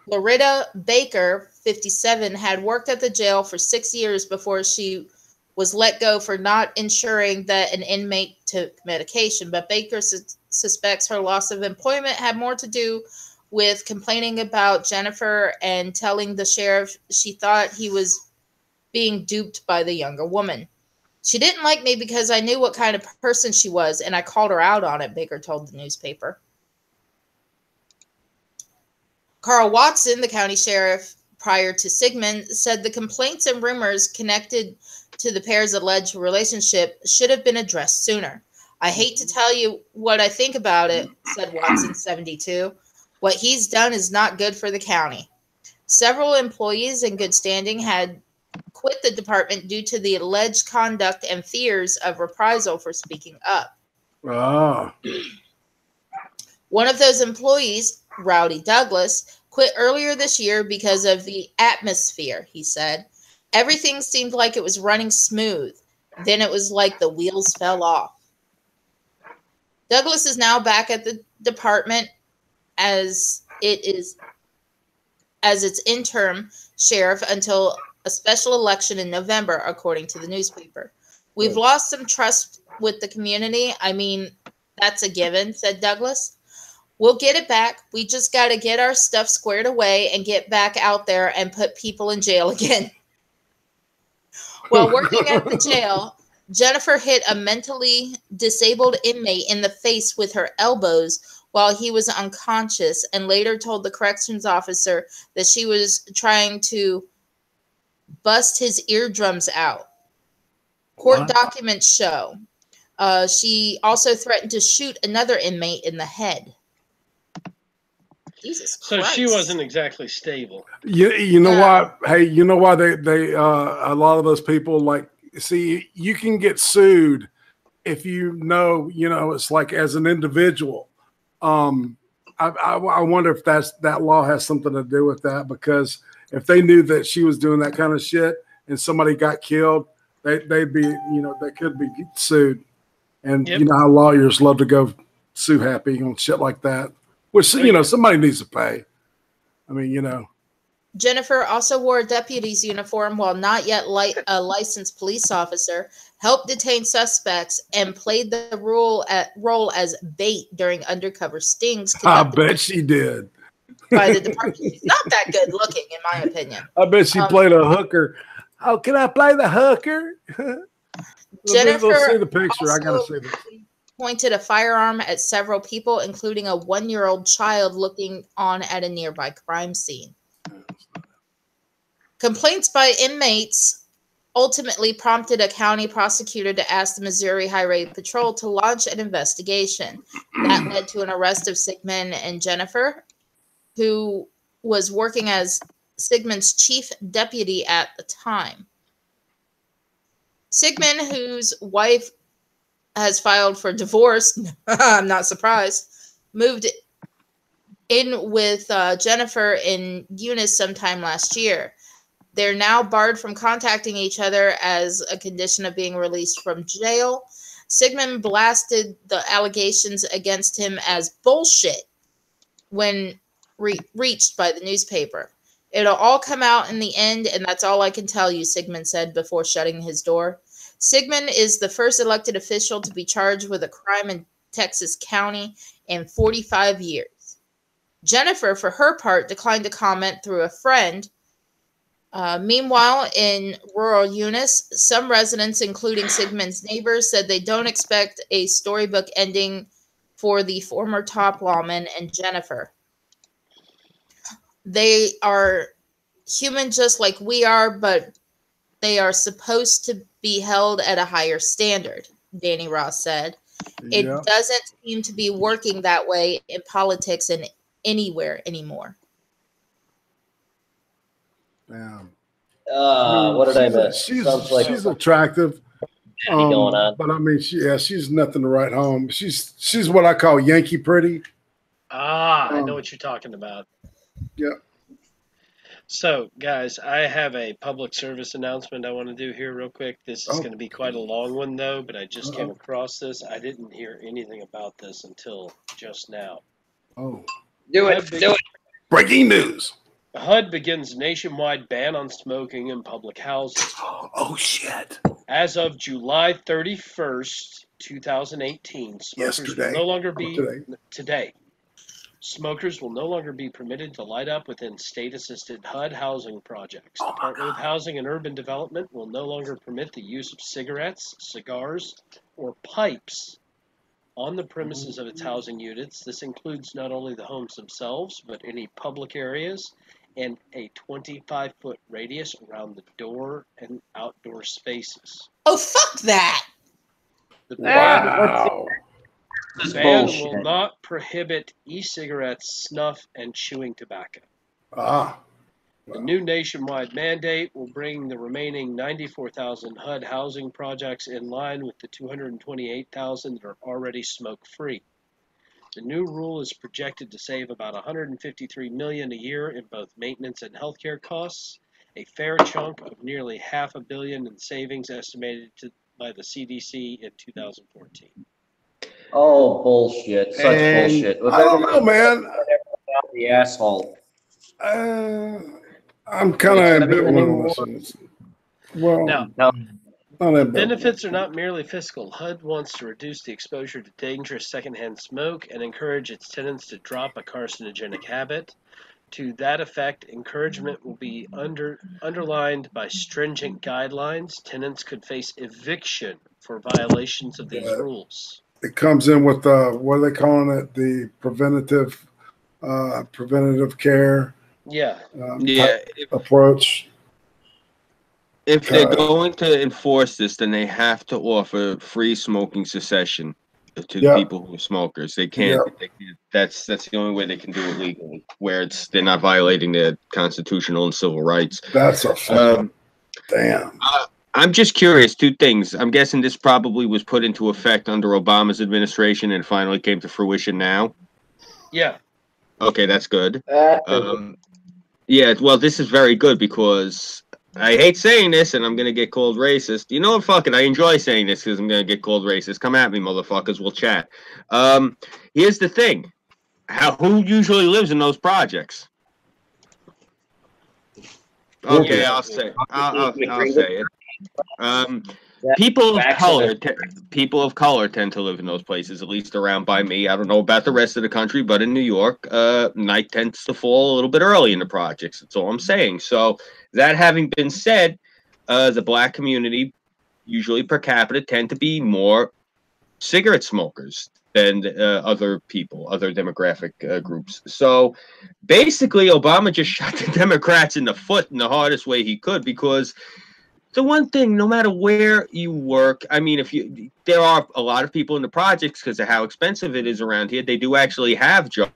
Loretta Baker, 57, had worked at the jail for 6 years before she was let go for not ensuring that an inmate took medication. But Baker suspects her loss of employment had more to do with complaining about Jennifer and telling the sheriff she thought he was being duped by the younger woman. She didn't like me because I knew what kind of person she was, and I called her out on it, Baker told the newspaper. Carl Watson, the county sheriff prior to Sigmund, said the complaints and rumors connected to the pair's alleged relationship should have been addressed sooner. I hate to tell you what I think about it, said Watson, 72. What he's done is not good for the county. Several employees in good standing had quit the department due to the alleged conduct and fears of reprisal for speaking up. Ah. One of those employees, Rowdy Douglas, quit earlier this year because of the atmosphere, he said. Everything seemed like it was running smooth. Then it was like the wheels fell off. Douglas is now back at the department as its interim sheriff until a special election in November, according to the newspaper. We've lost some trust with the community. I mean, that's a given, said Douglas. We'll get it back. We just got to get our stuff squared away and get back out there and put people in jail again. While working at the jail, Jennifer hit a mentally disabled inmate in the face with her elbows while he was unconscious, and later told the corrections officer that she was trying to bust his eardrums out. Court documents show. She also threatened to shoot another inmate in the head. Jesus Christ. So she wasn't exactly stable. You know why? Hey, you know why they a lot of those people, like, see, you can get sued if you know, it's like as an individual. I wonder if that law has something to do with that, because if they knew that she was doing that kind of shit and somebody got killed, they'd be, they could be sued. And you know how lawyers love to go sue happy on shit like that. Which, somebody needs to pay. I mean, Jennifer also wore a deputy's uniform while not yet a licensed police officer, helped detain suspects, and played the role as bait during undercover stings. I bet she did. By the department. She's not that good looking, in my opinion. I bet she played a hooker. Oh, can I play the hooker? Jennifer, let's see the picture. I gotta see this. Pointed a firearm at several people, including a 1-year-old child looking on at a nearby crime scene. Complaints by inmates ultimately prompted a county prosecutor to ask the Missouri Highway Patrol to launch an investigation. That led to an arrest of Sigmund and Jennifer, who was working as Sigmund's chief deputy at the time. Sigmund, whose wife has filed for divorce, I'm not surprised, moved in with Jennifer in Eunice sometime last year. They're now barred from contacting each other as a condition of being released from jail. Sigmund blasted the allegations against him as bullshit when reached by the newspaper. It'll all come out in the end, and that's all I can tell you, Sigmund said before shutting his door. Sigmund is the first elected official to be charged with a crime in Texas County in 45 years. Jennifer, for her part, declined to comment through a friend Meanwhile, in rural Eunice, some residents, including Sigmund's neighbors, said they don't expect a storybook ending for the former top lawman and Jennifer. They are human just like we are, but they are supposed to be held at a higher standard, Danny Ross said. It doesn't seem to be working that way in politics and anywhere anymore. Damn. What did I miss? She's attractive. Going on. But I mean, she's nothing to write home. She's what I call Yankee pretty. I know what you're talking about. Yeah. So, guys, I have a public service announcement I want to do here real quick. This is going to be quite a long one, though, but I just came across this. I didn't hear anything about this until just now. Oh. Do it. Breaking news. HUD begins nationwide ban on smoking in public housing. Oh, shit. As of July 31st, 2018, smokers will no longer be today. Smokers will no longer be permitted to light up within state-assisted HUD housing projects. The Department of Housing and Urban Development will no longer permit the use of cigarettes, cigars, or pipes on the premises of its housing units. This includes not only the homes themselves, but any public areas and a 25-foot radius around the door and outdoor spaces. Oh, fuck that! The Wow. The ban will not prohibit e-cigarettes, snuff, and chewing tobacco. The new nationwide mandate will bring the remaining 94,000 HUD housing projects in line with the 228,000 that are already smoke-free. The new rule is projected to save about $153 million a year in both maintenance and healthcare costs, a fair chunk of nearly $500 million in savings estimated by the CDC in 2014. Oh, bullshit. Such bullshit. I don't know, man. The asshole. I'm kind of ambivalent. Well, now, benefits are not merely fiscal. HUD wants to reduce the exposure to dangerous secondhand smoke and encourage its tenants to drop a carcinogenic habit. To that effect, encouragement will be underlined by stringent guidelines. Tenants could face eviction for violations of these rules. It comes in with what are they calling it? The preventative care. Approach. If they're going to enforce this, then they have to offer free smoking cessation to people who are smokers. They can't. That's the only way they can do it legally, where they're not violating their constitutional and civil rights. That's a damn. I'm just curious. Two things. I'm guessing this probably was put into effect under Obama's administration and finally came to fruition now. Yeah. Okay, that's good. Yeah, well, this is very good because I hate saying this and I'm going to get called racist. You know what? Fuck it. I enjoy saying this because I'm going to get called racist. Come at me, motherfuckers. We'll chat. Here's the thing. Who usually lives in those projects? Okay, I'll say it. People of color tend to live in those places, at least around by me. I don't know about the rest of the country, but in New York, night tends to fall a little bit early in the projects. That's all I'm saying. So that having been said, the black community, usually per capita, tend to be more cigarette smokers than other people, other demographic groups. So basically, Obama just shot the Democrats in the foot in the hardest way he could, because the one thing, no matter where you work, I mean, there are a lot of people in the projects because of how expensive it is around here. They do actually have jobs.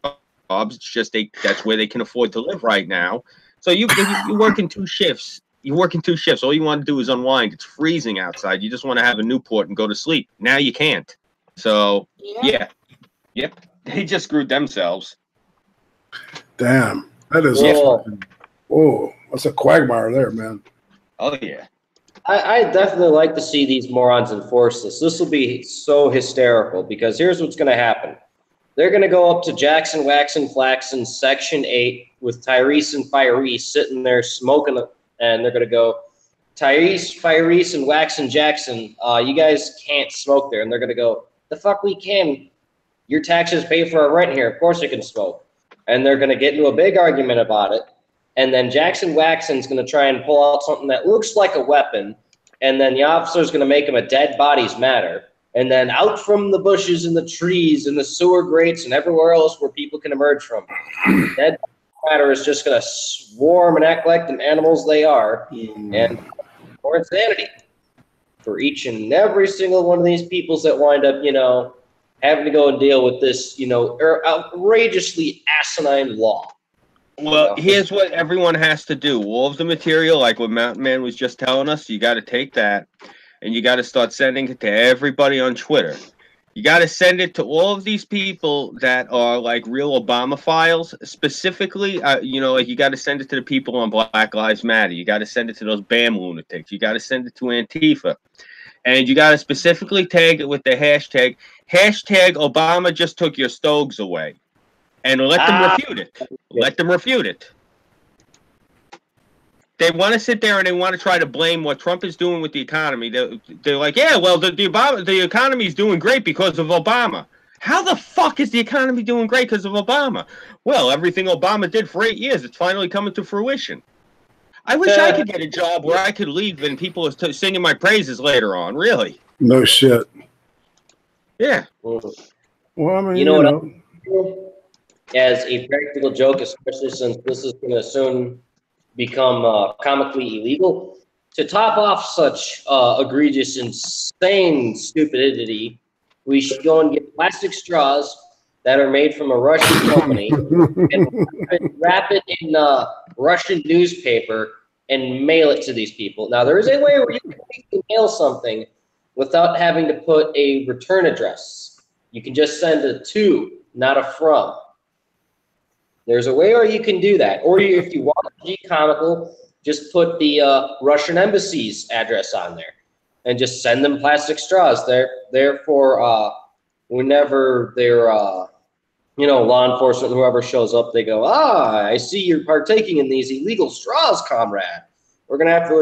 It's just that's where they can afford to live right now. So you work in 2 shifts. You work in 2 shifts. All you want to do is unwind. It's freezing outside. You just want to have a Newport and go to sleep. Now you can't. So yep, they just screwed themselves. Damn, that is that's a quagmire there, man. Oh yeah. I definitely like to see these morons enforce this. This will be so hysterical because here's what's going to happen. They're going to go up to Jackson, Waxon, Flaxon, Section 8 with Tyrese and Firese sitting there smoking, and they're going to go, Tyrese, Firese, and Waxon Jackson, you guys can't smoke there. And they're going to go, the fuck we can. Your taxes pay for our rent here. Of course we can smoke. And they're going to get into a big argument about it. and then Jackson Waxon's going to try and pull out something that looks like a weapon, and then the officer's going to make him a dead bodies matter. And then out from the bushes and the trees and the sewer grates and everywhere else where people can emerge from, dead matter is just going to swarm and act like the animals they are, and more insanity for each and every single one of these peoples that wind up, having to go and deal with this, outrageously asinine law. Well, here's what everyone has to do. All of the material, like what Mountain Man was just telling us, you got to take that and you got to start sending it to everybody on Twitter. You got to send it to all of these people that are like real Obama files. Specifically, like you got to send it to the people on Black Lives Matter. You got to send it to those BAM lunatics. You got to send it to Antifa. And you got to specifically tag it with the hashtag Obama just took your stoves away. And let them refute it. Let them refute it. They want to sit there and they want to try to blame what Trump is doing with the economy. They're like, yeah, well, the economy is doing great because of Obama. How the fuck is the economy doing great because of Obama? Well, everything Obama did for 8 years, it's finally coming to fruition. I wish I could get a job where I could leave and people are singing my praises later on. Really? No shit. Yeah. Well, I mean, you know what? As a practical joke, especially since this is going to soon become comically illegal, to top off such egregious, insane stupidity, we should go and get plastic straws that are made from a Russian company and wrap it in Russian newspaper and mail it to these people. Now, there is a way where you can mail something without having to put a return address. You can just send a to, not a from. There's a way where you can do that. Or if you want to be comical, just put the Russian embassy's address on there and just send them plastic straws. Therefore, whenever they're, law enforcement, whoever shows up, they go, I see you're partaking in these illegal straws, comrade. We're gonna have to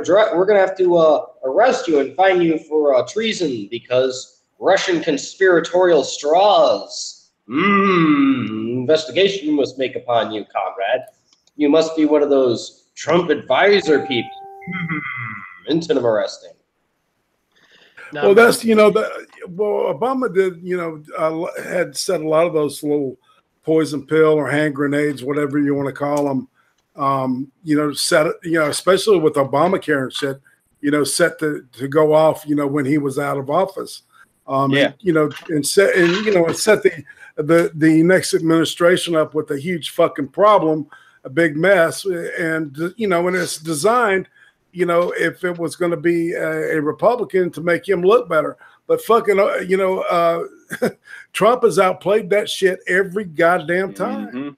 arrest you and fine you for treason because Russian conspiratorial straws. Investigation must make upon you, comrade. You must be one of those Trump advisor people. Intimate arresting. No, well, that's Obama did had said a lot of those little poison pill or hand grenades, whatever you want to call them. Especially with Obamacare and shit, set to go off, when he was out of office. And set the next administration up with a huge fucking problem, a big mess, and when it's designed, if it was going to be a Republican to make him look better, but fucking Trump has outplayed that shit every goddamn time.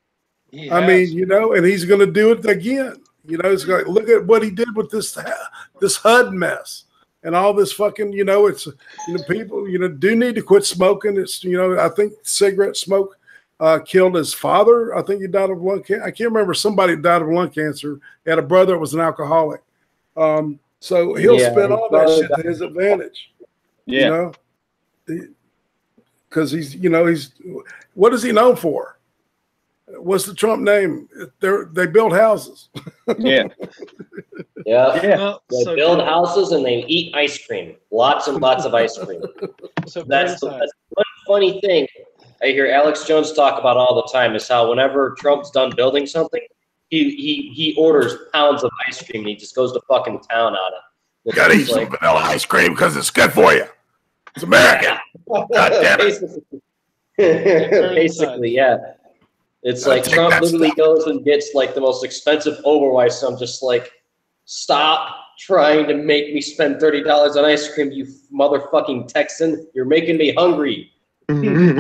I mean, and he's going to do it again. It's like, look at what he did with this HUD mess. And all this fucking, it's, people, do need to quit smoking. It's, I think cigarette smoke killed his father. I think he died of lung cancer. I can't remember. Somebody died of lung cancer. He had a brother that was an alcoholic. So he'll spend all that shit to his advantage. Yeah. Because he's what is he known for? What's the Trump name? They build houses. Yeah. Well, they build houses and they eat ice cream. Lots and lots of ice cream. So that's one funny thing I hear Alex Jones talk about all the time is how whenever Trump's done building something, he orders pounds of ice cream and he just goes to fucking town on it. You gotta eat some vanilla ice cream because it's good for you. It's American. God damn it. Basically, yeah. It's like Trump literally goes and gets like the most expensive Overwatch. So I'm just like, stop trying to make me spend $30 on ice cream, you motherfucking Texan. You're making me hungry. You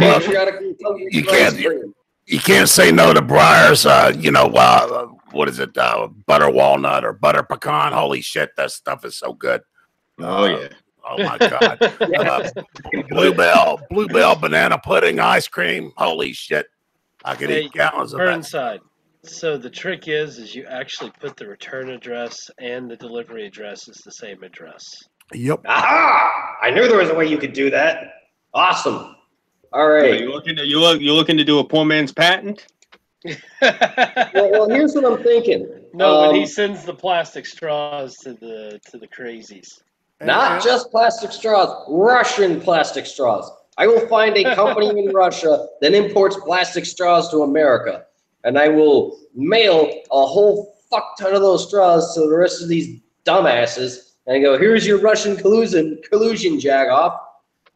can't say no to Breyer's, what is it, butter walnut or butter pecan? Holy shit, that stuff is so good. Oh, yeah. Oh, my God. Bluebell banana pudding ice cream. Holy shit. I could eat gallons of that. Burnside. So the trick is you actually put the return address and the delivery address is the same address. Yep. Aha! I knew there was a way you could do that. Awesome. All right. You looking to do a poor man's patent? Well, here's what I'm thinking. No, but he sends the plastic straws to the crazies. Not just plastic straws, Russian plastic straws. I will find a company in Russia that imports plastic straws to America, and I will mail a whole fuck ton of those straws to the rest of these dumbasses, and I go, here's your Russian collusion jagoff,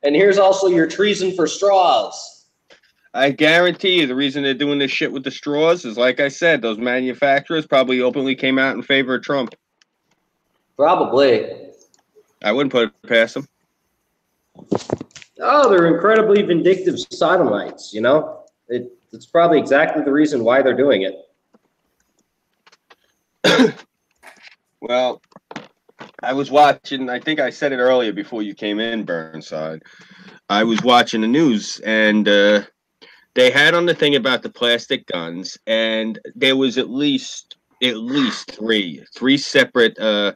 and here's also your treason for straws. I guarantee you the reason they're doing this shit with the straws is, like I said, those manufacturers probably openly came out in favor of Trump. Probably. I wouldn't put it past them. Oh, they're incredibly vindictive sodomites, you know? It's probably exactly the reason why they're doing it. Well, I was watching, I think I said it earlier before you came in, Burnside. I was watching the news, and they had on the thing about the plastic guns, and there was at least three separate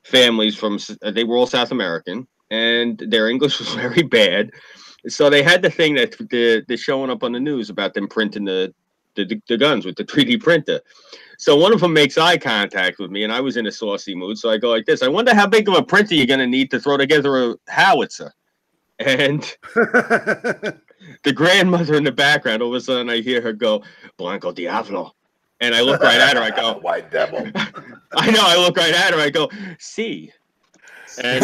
families from, they were all South American, and their English was very bad. So they had the thing that they're showing up on the news about them printing the guns with the 3D printer. So one of them makes eye contact with me, and I was in a saucy mood. So I go like this: I wonder how big of a printer you're going to need to throw together a howitzer. And the grandmother in the background, all of a sudden I hear her go, "Blanco Diablo." And I look right at her. I go, "White devil." I know. I look right at her. I go, "See." And,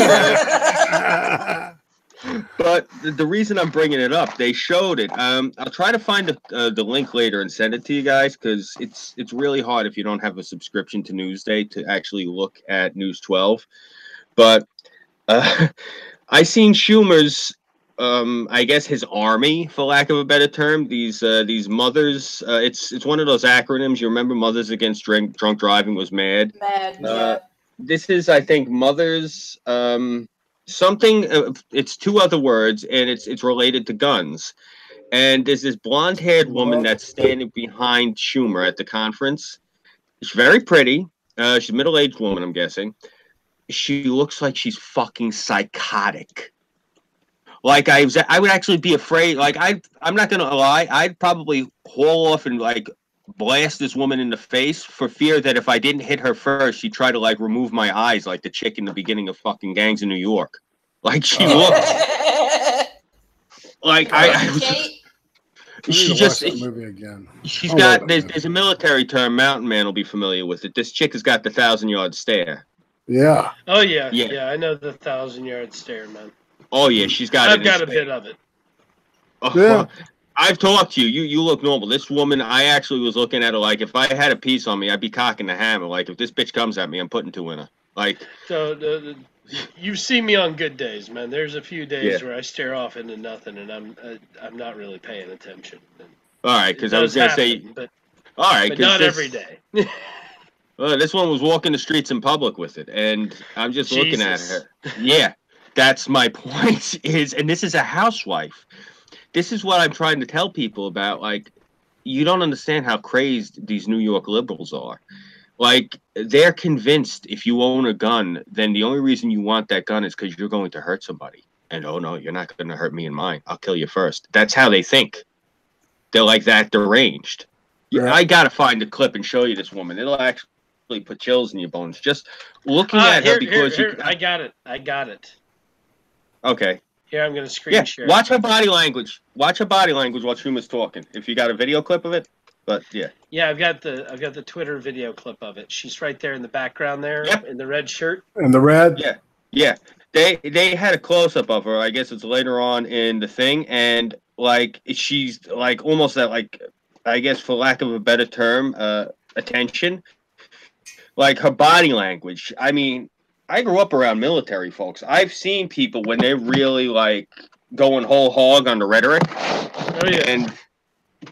but the reason I'm bringing it up, they showed it. I'll try to find the link later and send it to you guys, because it's really hard if you don't have a subscription to Newsday to actually look at News 12. But I seen Schumer's, I guess his army, for lack of a better term. These mothers. It's one of those acronyms. You remember, Mothers Against Drunk Driving was MAD. MAD. Yeah. This is, I think, Mothers. Something. It's two other words, and it's related to guns. And there's this blonde-haired woman that's standing behind Schumer at the conference. She's very pretty. She's a middle-aged woman, I'm guessing. She looks like she's fucking psychotic. Like I would actually be afraid. Like I'm not gonna lie. I'd probably haul off and like blast this woman in the face for fear that if I didn't hit her first, she'd try to like remove my eyes, like the chick in the beginning of fucking Gangs in New York. Like she looked. Like she just movie again. She's got there's a military term. Mountain Man will be familiar with it. This chick has got the 1,000-yard stare. Yeah. Oh yeah. I know the 1,000-yard stare, man. Oh yeah, she's got. I've got a bit of it. Oh, yeah. I've talked to you. You look normal. This woman, I actually was looking at her like if I had a piece on me, I'd be cocking the hammer. Like if this bitch comes at me, I'm putting two in her. Like. So you see me on good days, man. There's a few days where I stare off into nothing, and I'm not really paying attention. All right, because I was gonna say. But, all right, but not every day. Well, this one was walking the streets in public with it, and I'm just looking at her. Yeah. That's my point, and this is a housewife. This is what I'm trying to tell people about. Like, you don't understand how crazed these New York liberals are. Like, they're convinced if you own a gun, then the only reason you want that gun is because you're going to hurt somebody. And, oh, no, you're not going to hurt me and mine. I'll kill you first. That's how they think. They're like that deranged. Yeah. I got to find a clip and show you this woman. It'll actually put chills in your bones. Just looking at her because you... I got it. Okay. Here, I'm going to screen share. Watch her body language. Watch her body language while Schumer's talking. If you got a video clip of it, but yeah. Yeah, I've got the Twitter video clip of it. She's right there in the background there, in the red shirt. In the red. Yeah. They had a close up of her. I guess it's later on in the thing, and like she's like almost at like, I guess for lack of a better term, attention. Like her body language. I mean. I grew up around military folks. I've seen people when they're really like going whole hog on the rhetoric. Oh yeah. And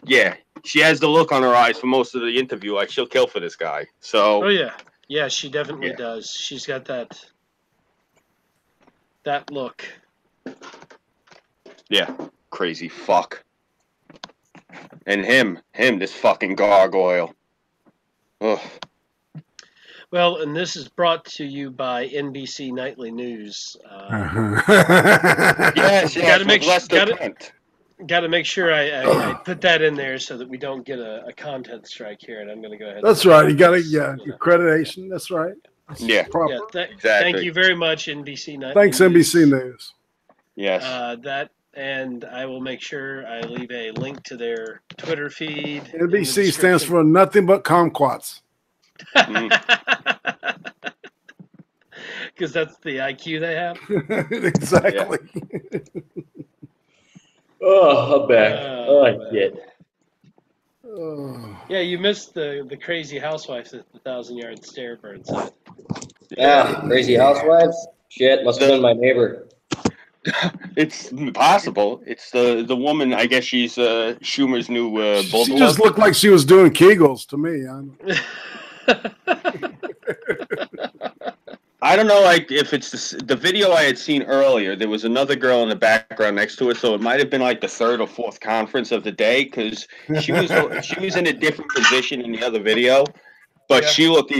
yeah, she has the look on her eyes for most of the interview, like she'll kill for this guy. So. Oh yeah, yeah, she definitely does. She's got that look. Yeah, crazy fuck. And him, this fucking gargoyle. Ugh. Well, and this is brought to you by NBC Nightly News. Yes, you got to make Got to make sure I put that in there so that we don't get a content strike here. And I'm going to go ahead. That's right. You got to, accreditation. That's right. That's Yeah. proper. Yeah, Exactly. Thank you very much, NBC News. Thanks, NBC News. Yes. And I will make sure I leave a link to their Twitter feed. NBC stands for nothing but kumquats. Because that's the IQ they have. Exactly. Oh, I'm back. Oh, shit. Yeah, you missed the crazy housewives at the 1,000-yard stare, Burnside. Yeah, Crazy Housewives? Shit, must have been my neighbor. It's possible. It's the woman. I guess she's Schumer's new bulldog. She just looked like she was doing Kegels to me. I don't know, like if it's the video I had seen earlier. There was another girl in the background next to her, so it might have been like the third or fourth conference of the day because she was in a different position in the other video, but she looked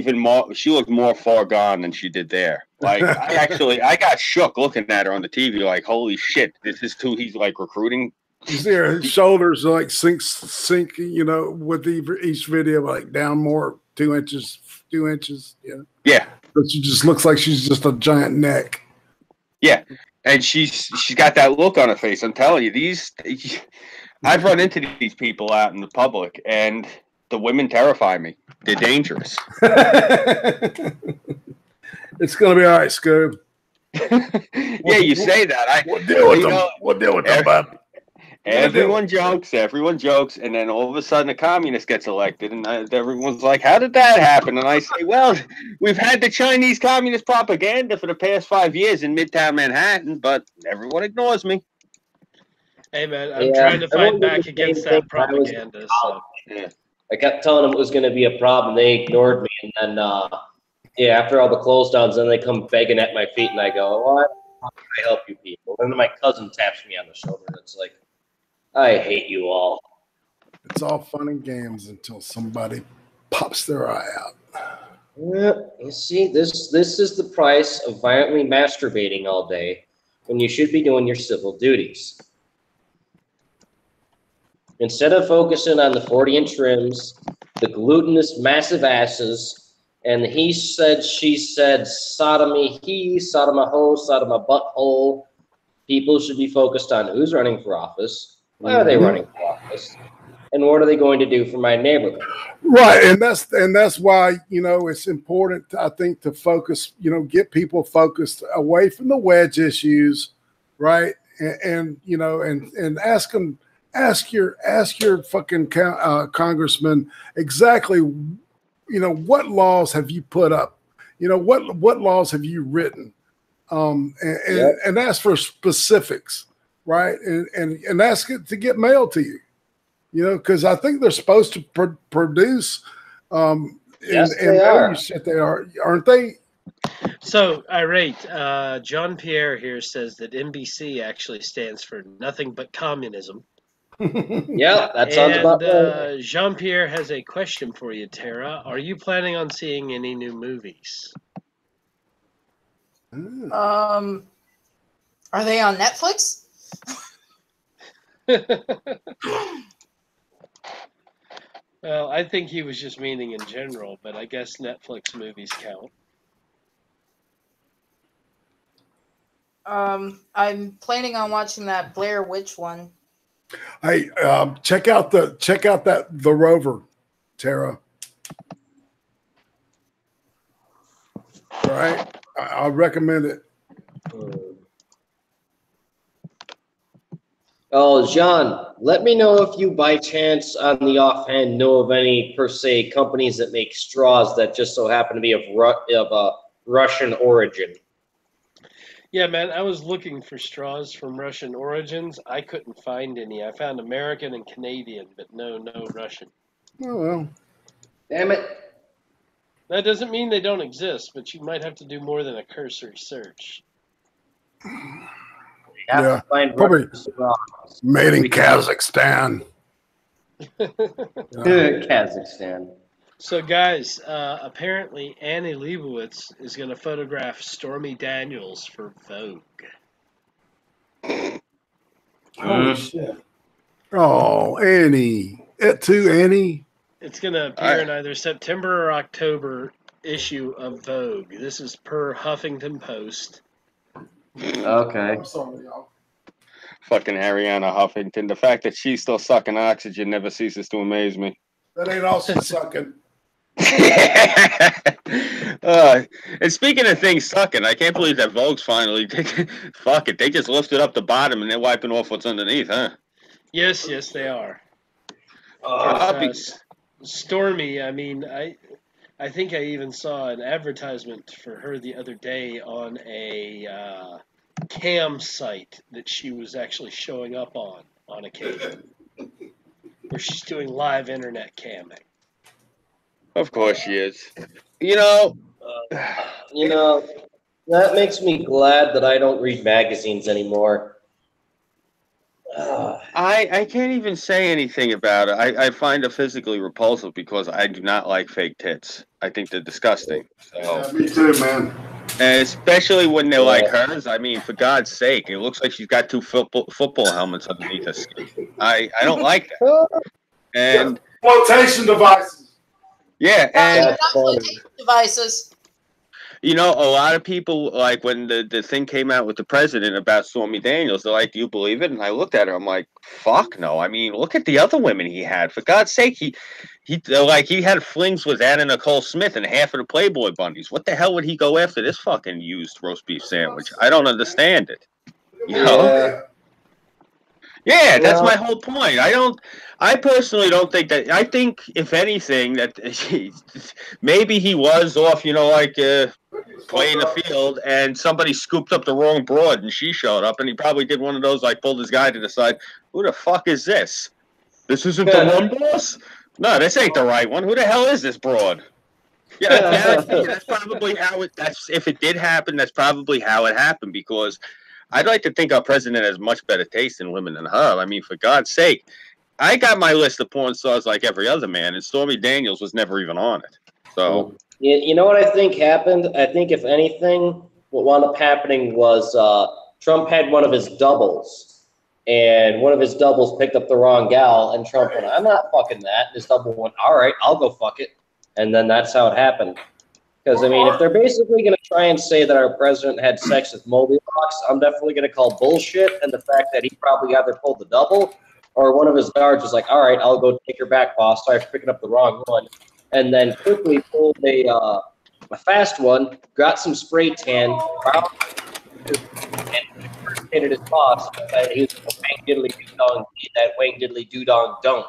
more far gone than she did there. Like I got shook looking at her on the TV, like holy shit, this is who he's like recruiting. You see her shoulders like sink, with each video, like down more 2 inches, 2 inches. Yeah. Yeah. But she just looks like she's just a giant neck. Yeah, and she's got that look on her face. I'm telling you, I've run into these people out in the public, and the women terrify me. They're dangerous. It's gonna be all right, Scoob. Yeah, you say that. We'll deal with them. We'll deal with them, bud. Everyone jokes, and then all of a sudden a communist gets elected, and everyone's like, how did that happen? And I say, well, we've had the Chinese communist propaganda for the past 5 years in Midtown Manhattan, but everyone ignores me. Hey, man, I'm trying to fight back against that propaganda. So. Yeah. I kept telling them it was going to be a problem. They ignored me, and then, after all the close downs, then they come begging at my feet, and I go, what? How can I help you people? And then my cousin taps me on the shoulder, and it's like, I hate you all. It's all fun and games until somebody pops their eye out. Yeah, you see, this is the price of violently masturbating all day when you should be doing your civil duties. Instead of focusing on the 40-inch rims, the glutinous massive asses, and he said, she said, sodomy he, sodoma ho, sodoma butthole, people should be focused on who's running for office. Why are they running for office? And what are they going to do for my neighborhood? Right, and that's why it's important, I think, to focus. Get people focused away from the wedge issues, right? And ask your fucking congressman exactly, what laws have you put up? What laws have you written? And ask for specifics. Right, and ask it to get mailed to you, because I think they're supposed to produce. Yes, they are. You said they are, aren't they? So irate, John Pierre here says that NBC actually stands for nothing but communism. Yeah, that sounds about right. Jean Pierre has a question for you, Terra. Are you planning on seeing any new movies? Are they on Netflix? Well, I think he was just meaning in general, but I guess Netflix movies count. I'm planning on watching that Blair Witch one. Hey, check out the Rover, Terra. All right, I recommend it. Oh, John, let me know if you by chance on the offhand know of any per se companies that make straws that just so happen to be of Russian origin. Yeah, man, I was looking for straws from Russian origins. I couldn't find any. I found American and Canadian, but no Russian. Oh, well. Damn it. That doesn't mean they don't exist, but you might have to do more than a cursory search. Yeah, probably made in Kazakhstan. Kazakhstan. So, guys, apparently Annie Leibovitz is going to photograph Stormy Daniels for Vogue. Holy shit. Oh, Annie. It too, Annie. It's going to appear in either September or October issue of Vogue. This is per Huffington Post. Okay. I'm sorry, y'all. Fucking Ariana Huffington. The fact that she's still sucking oxygen never ceases to amaze me. That ain't all she's sucking. And speaking of things sucking, I can't believe that Vogue's finally fuck it. They just lifted up the bottom and they're wiping off what's underneath, huh? Yes, they are. Stormy, I mean, I think I even saw an advertisement for her the other day on a cam site that she was actually showing up on occasion, where she's doing live internet camming. Of course she is. You know, that makes me glad that I don't read magazines anymore. I can't even say anything about it. I find it physically repulsive because I do not like fake tits. I think they're disgusting. So, Yeah, me too, man. and especially when they're like hers. I mean, for God's sake, it looks like she's got two football helmets underneath her skin. I don't like that. And Flotation devices. yeah, and Devices. you know, a lot of people, like, when the thing came out with the president about Stormy Daniels, they're like, do you believe it? And I looked at her, I'm like, fuck no. I mean, look at the other women he had. For God's sake, he had flings with Anna Nicole Smith and half of the Playboy bunnies. What the hell would he go after this fucking used roast beef sandwich? I don't understand it. You know? Yeah, that's my whole point. I personally don't think that. I think, if anything, that maybe he was off, you know, like playing the field, and somebody scooped up the wrong broad, and she showed up, and he probably did one of those, like, pulled his guy to the side. Who the fuck is this? This isn't the one, boss? No, this ain't the right one. Who the hell is this broad? Yeah, that's probably how it. If it did happen, that's probably how it happened, because I'd like to think our president has much better taste in women than her. I mean, for God's sake, I got my list of porn stars like every other man, and Stormy Daniels was never even on it. So, you know what I think happened? I think, if anything, what wound up happening was Trump had one of his doubles, and one of his doubles picked up the wrong gal, and Trump went, I'm not fucking that. His double went, all right, I'll go fuck it. And then that's how it happened. Because, I mean, if they're basically going to try and say that our president had sex with Goldilocks, I'm definitely going to call bullshit, and the fact that he probably either pulled the double or one of his guards was like, all right, I'll go take her back, boss. Sorry for picking up the wrong one. And then quickly pulled a fast one, got some spray tan, and impersonated his boss. And he was like, Wang diddly doo dong, that Wang diddly doo dong don't.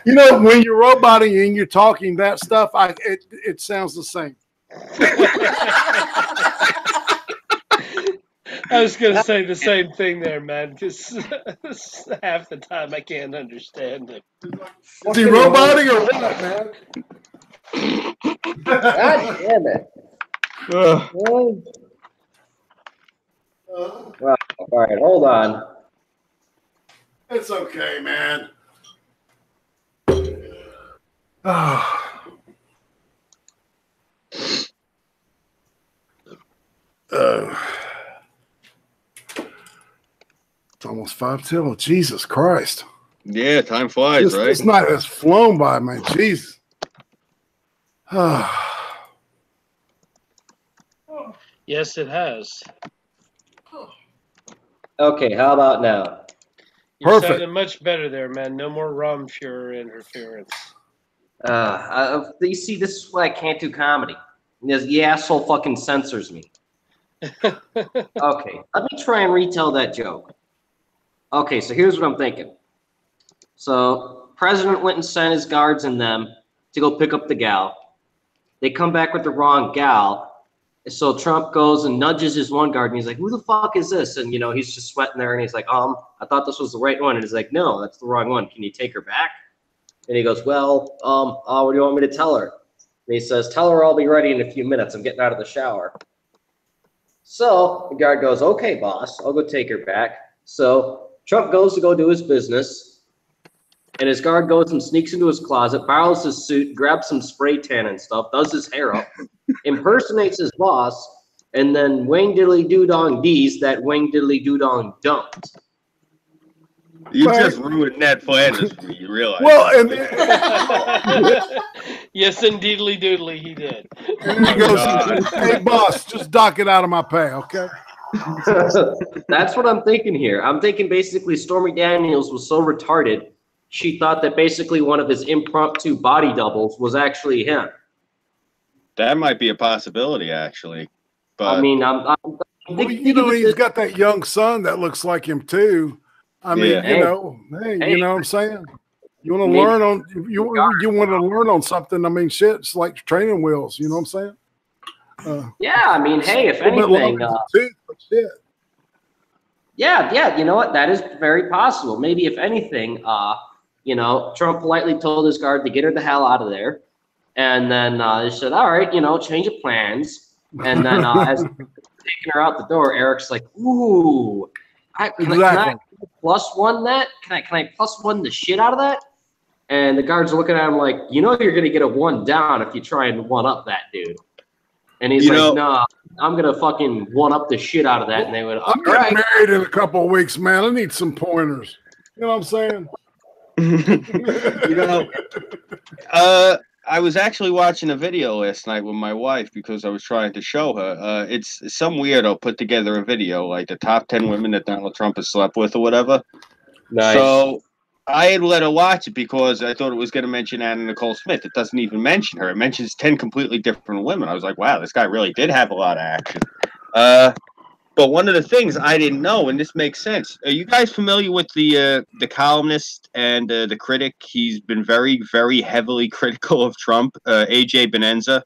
You know, when you're roboting and you're talking that stuff, it sounds the same. I was going to say the same thing there, man, because half the time I can't understand it. Is he roboting or what, man? God damn it. Well, all right, hold on. It's okay, man. Oh. It's almost 5 till. Jesus Christ. yeah, time flies, right? This night has flown by, man. Jesus. Yes, it has. Okay, how about now? You're Perfect. sounding much better there, man. No more Raumfuhrer interference. You see, this is why I can't do comedy. Because the asshole fucking censors me. Okay, let me try and retell that joke. Okay, so here's what I'm thinking. So, president went and sent his guards and them to go pick up the gal. They come back with the wrong gal. So Trump goes and nudges his one guard, and he's like, who the fuck is this? And, you know, he's just sweating there, and he's like, I thought this was the right one. And he's like, no, that's the wrong one. Can you take her back? And he goes, well, what do you want me to tell her? And he says, tell her I'll be ready in a few minutes. I'm getting out of the shower. So the guard goes, okay, boss, I'll go take her back. So Trump goes to go do his business, and his guard goes and sneaks into his closet, borrows his suit, grabs some spray tan and stuff, does his hair up, impersonates his boss, and then Wang diddly doo dong dees that Wang diddly doo dong don't. You Right. just ruined Ned Flanders for me. You realize? Well, that, and Yes, indeedly doodly, he did. and he Oh, goes, God. "Hey, boss, just dock it out of my pay, okay?" That's what I'm thinking here. I'm thinking basically Stormy Daniels was so retarded, she thought that basically one of his impromptu body doubles was actually him. that might be a possibility, actually. But I mean, I'm Well, you know, he's got that young son that looks like him too. I mean, Yeah. you know, hey, you know what I'm saying? You want to learn on you want to learn on something. I mean, shit, it's like training wheels. You know what I'm saying? yeah, I mean, hey, if A little bit anything, longer than tooth, but shit. yeah, you know what? That is very possible. Maybe if anything, you know, Trump politely told his guard to get her the hell out of there, and then he said, "All right, you know, change of plans." And then as taking her out the door, Eric's like, "Ooh, can I plus one that? Can I plus one the shit out of that?" And the guards are looking at him like, "You know, you're gonna get a one down if you try and one up that dude." And he's like, "Nah, I'm gonna fucking one up the shit out of that." And they went, I'm getting married in a couple of weeks, man. I need some pointers. You know what I'm saying? you know, I was actually watching a video last night with my wife because I was trying to show her. It's some weirdo put together a video like the top 10 women that Donald Trump has slept with or whatever. Nice. So I had let her watch it because I thought it was going to mention Anna Nicole Smith. It doesn't even mention her. It mentions 10 completely different women. I was like, wow, this guy really did have a lot of action. But one of the things I didn't know, and this makes sense. Are you guys familiar with the columnist and the critic? He's been very, very heavily critical of Trump, AJ Bonenza.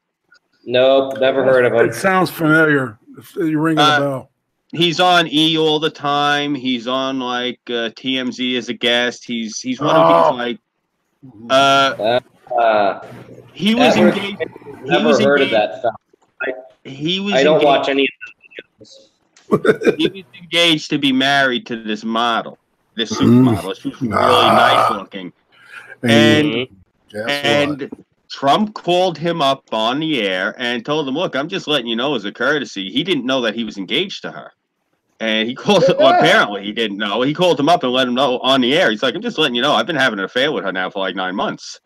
Nope, never heard of him. It sounds familiar. You're ringing a bell. He's on E all the time. He's on like TMZ as a guest. He's one of these like. He was engaged. Never heard of that film. I don't watch any of this. He was engaged to be married to this model, this supermodel. She was really nice looking. And Trump called him up on the air and told him, look, I'm just letting you know as a courtesy. He didn't know that he was engaged to her. And he called well, apparently he didn't know. He called him up and let him know on the air. He's like, I'm just letting you know, I've been having an affair with her now for like 9 months.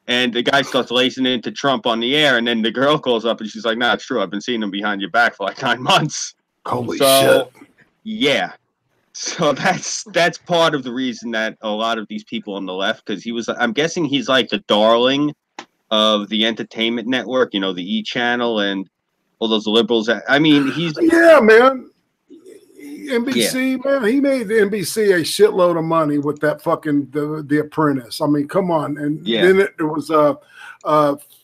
And the guy starts lacing into Trump on the air, and then the girl calls up and she's like, nah, it's true. I've been seeing him behind your back for like 9 months. Holy shit. Yeah. So that's part of the reason that a lot of these people on the left, because he was, I'm guessing he's like the darling of the entertainment network, you know, the E channel and all those liberals. I mean, he's man. NBC, man, he made NBC a shitload of money with that fucking the Apprentice. I mean, come on, and then it was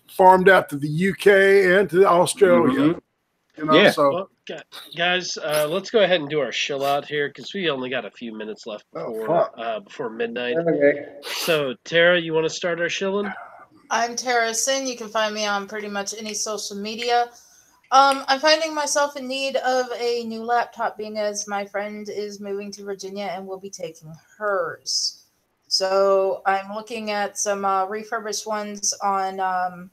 farmed out to the UK and to Australia. You know, so well, guys, let's go ahead and do our chill out here because we only got a few minutes left before midnight. Okay. So, Terra, you want to start our shilling? I'm Terra Synn. You can find me on pretty much any social media. I'm finding myself in need of a new laptop, being as my friend is moving to Virginia and will be taking hers. So I'm looking at some refurbished ones on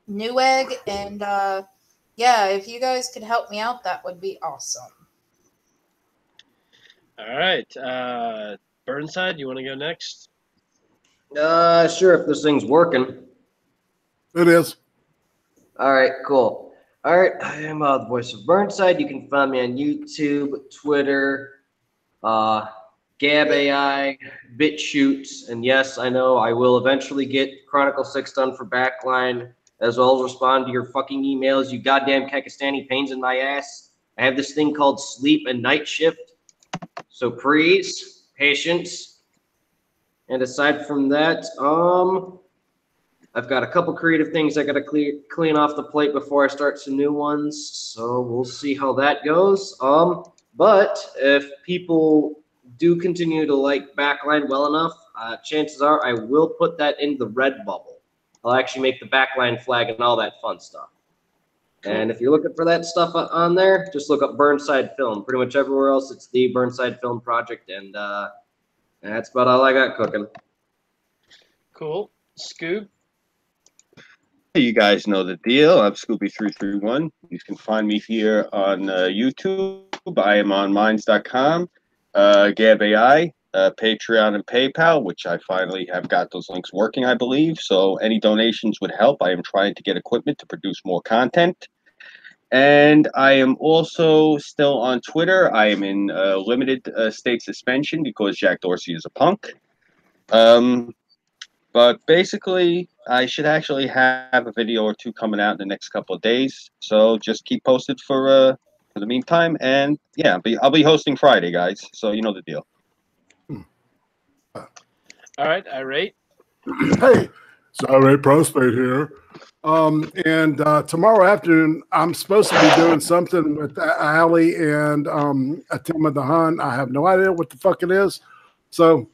Newegg, and yeah, if you guys could help me out, that would be awesome. All right, Burnside, you want to go next? Sure, if this thing's working. it is. All right, cool. All right, I am the voice of Burnside. You can find me on YouTube, Twitter, Gab.ai, BitChute, and yes, I know I will eventually get Chronicle 6 done for Backline, as well as respond to your fucking emails, you goddamn Kakistani pains in my ass. I have this thing called sleep and night shift, so please, patience. And aside from that, I've got a couple creative things I got to clean off the plate before I start some new ones, so we'll see how that goes. But if people do continue to like Backline well enough, chances are I will put that in the RedBubble. I'll actually make the Backline flag and all that fun stuff. And if you're looking for that stuff on there, just look up Burnside Film. Pretty much everywhere else, it's the Burnside Film Project, and that's about all I got cooking. Cool. Scoob? You guys know the deal. I'm Scooby331. You can find me here on YouTube. I am on Minds.com. Gab.ai, Patreon, and PayPal, which I finally have got those links working, I believe. So any donations would help. I am trying to get equipment to produce more content. And I am also still on Twitter. I am in limited state suspension because Jack Dorsey is a punk. But basically, I should actually have a video or two coming out in the next couple of days. So just keep posted for the meantime. And yeah, I'll be hosting Friday, guys. So you know the deal. All right, Irate. Hey, sorry, Prostate here. And tomorrow afternoon, I'm supposed to be doing something with Allie and Atima the Hun. I have no idea what the fuck it is. So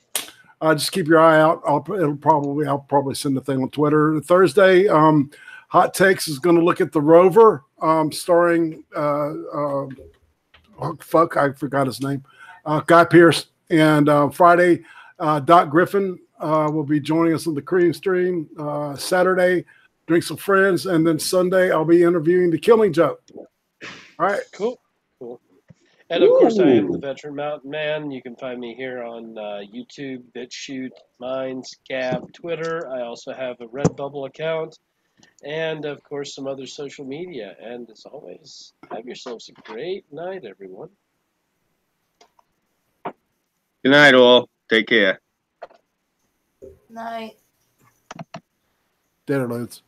just keep your eye out. I'll probably send the thing on Twitter. Thursday, Hot Takes is going to look at The Rover, starring I forgot his name, Guy Pearce. And Friday, Doc Griffin will be joining us on the Cream Stream. Saturday, Drinks with Friends, and then Sunday I'll be interviewing The Killing Joke. All right, cool. And of course, I am the Veteran Mountain Man. You can find me here on YouTube, BitChute, Minds, Gab, Twitter. I also have a RedBubble account, and of course, some other social media. And as always, have yourselves a great night, everyone. Good night, all. Take care. Night. Dinner, lads.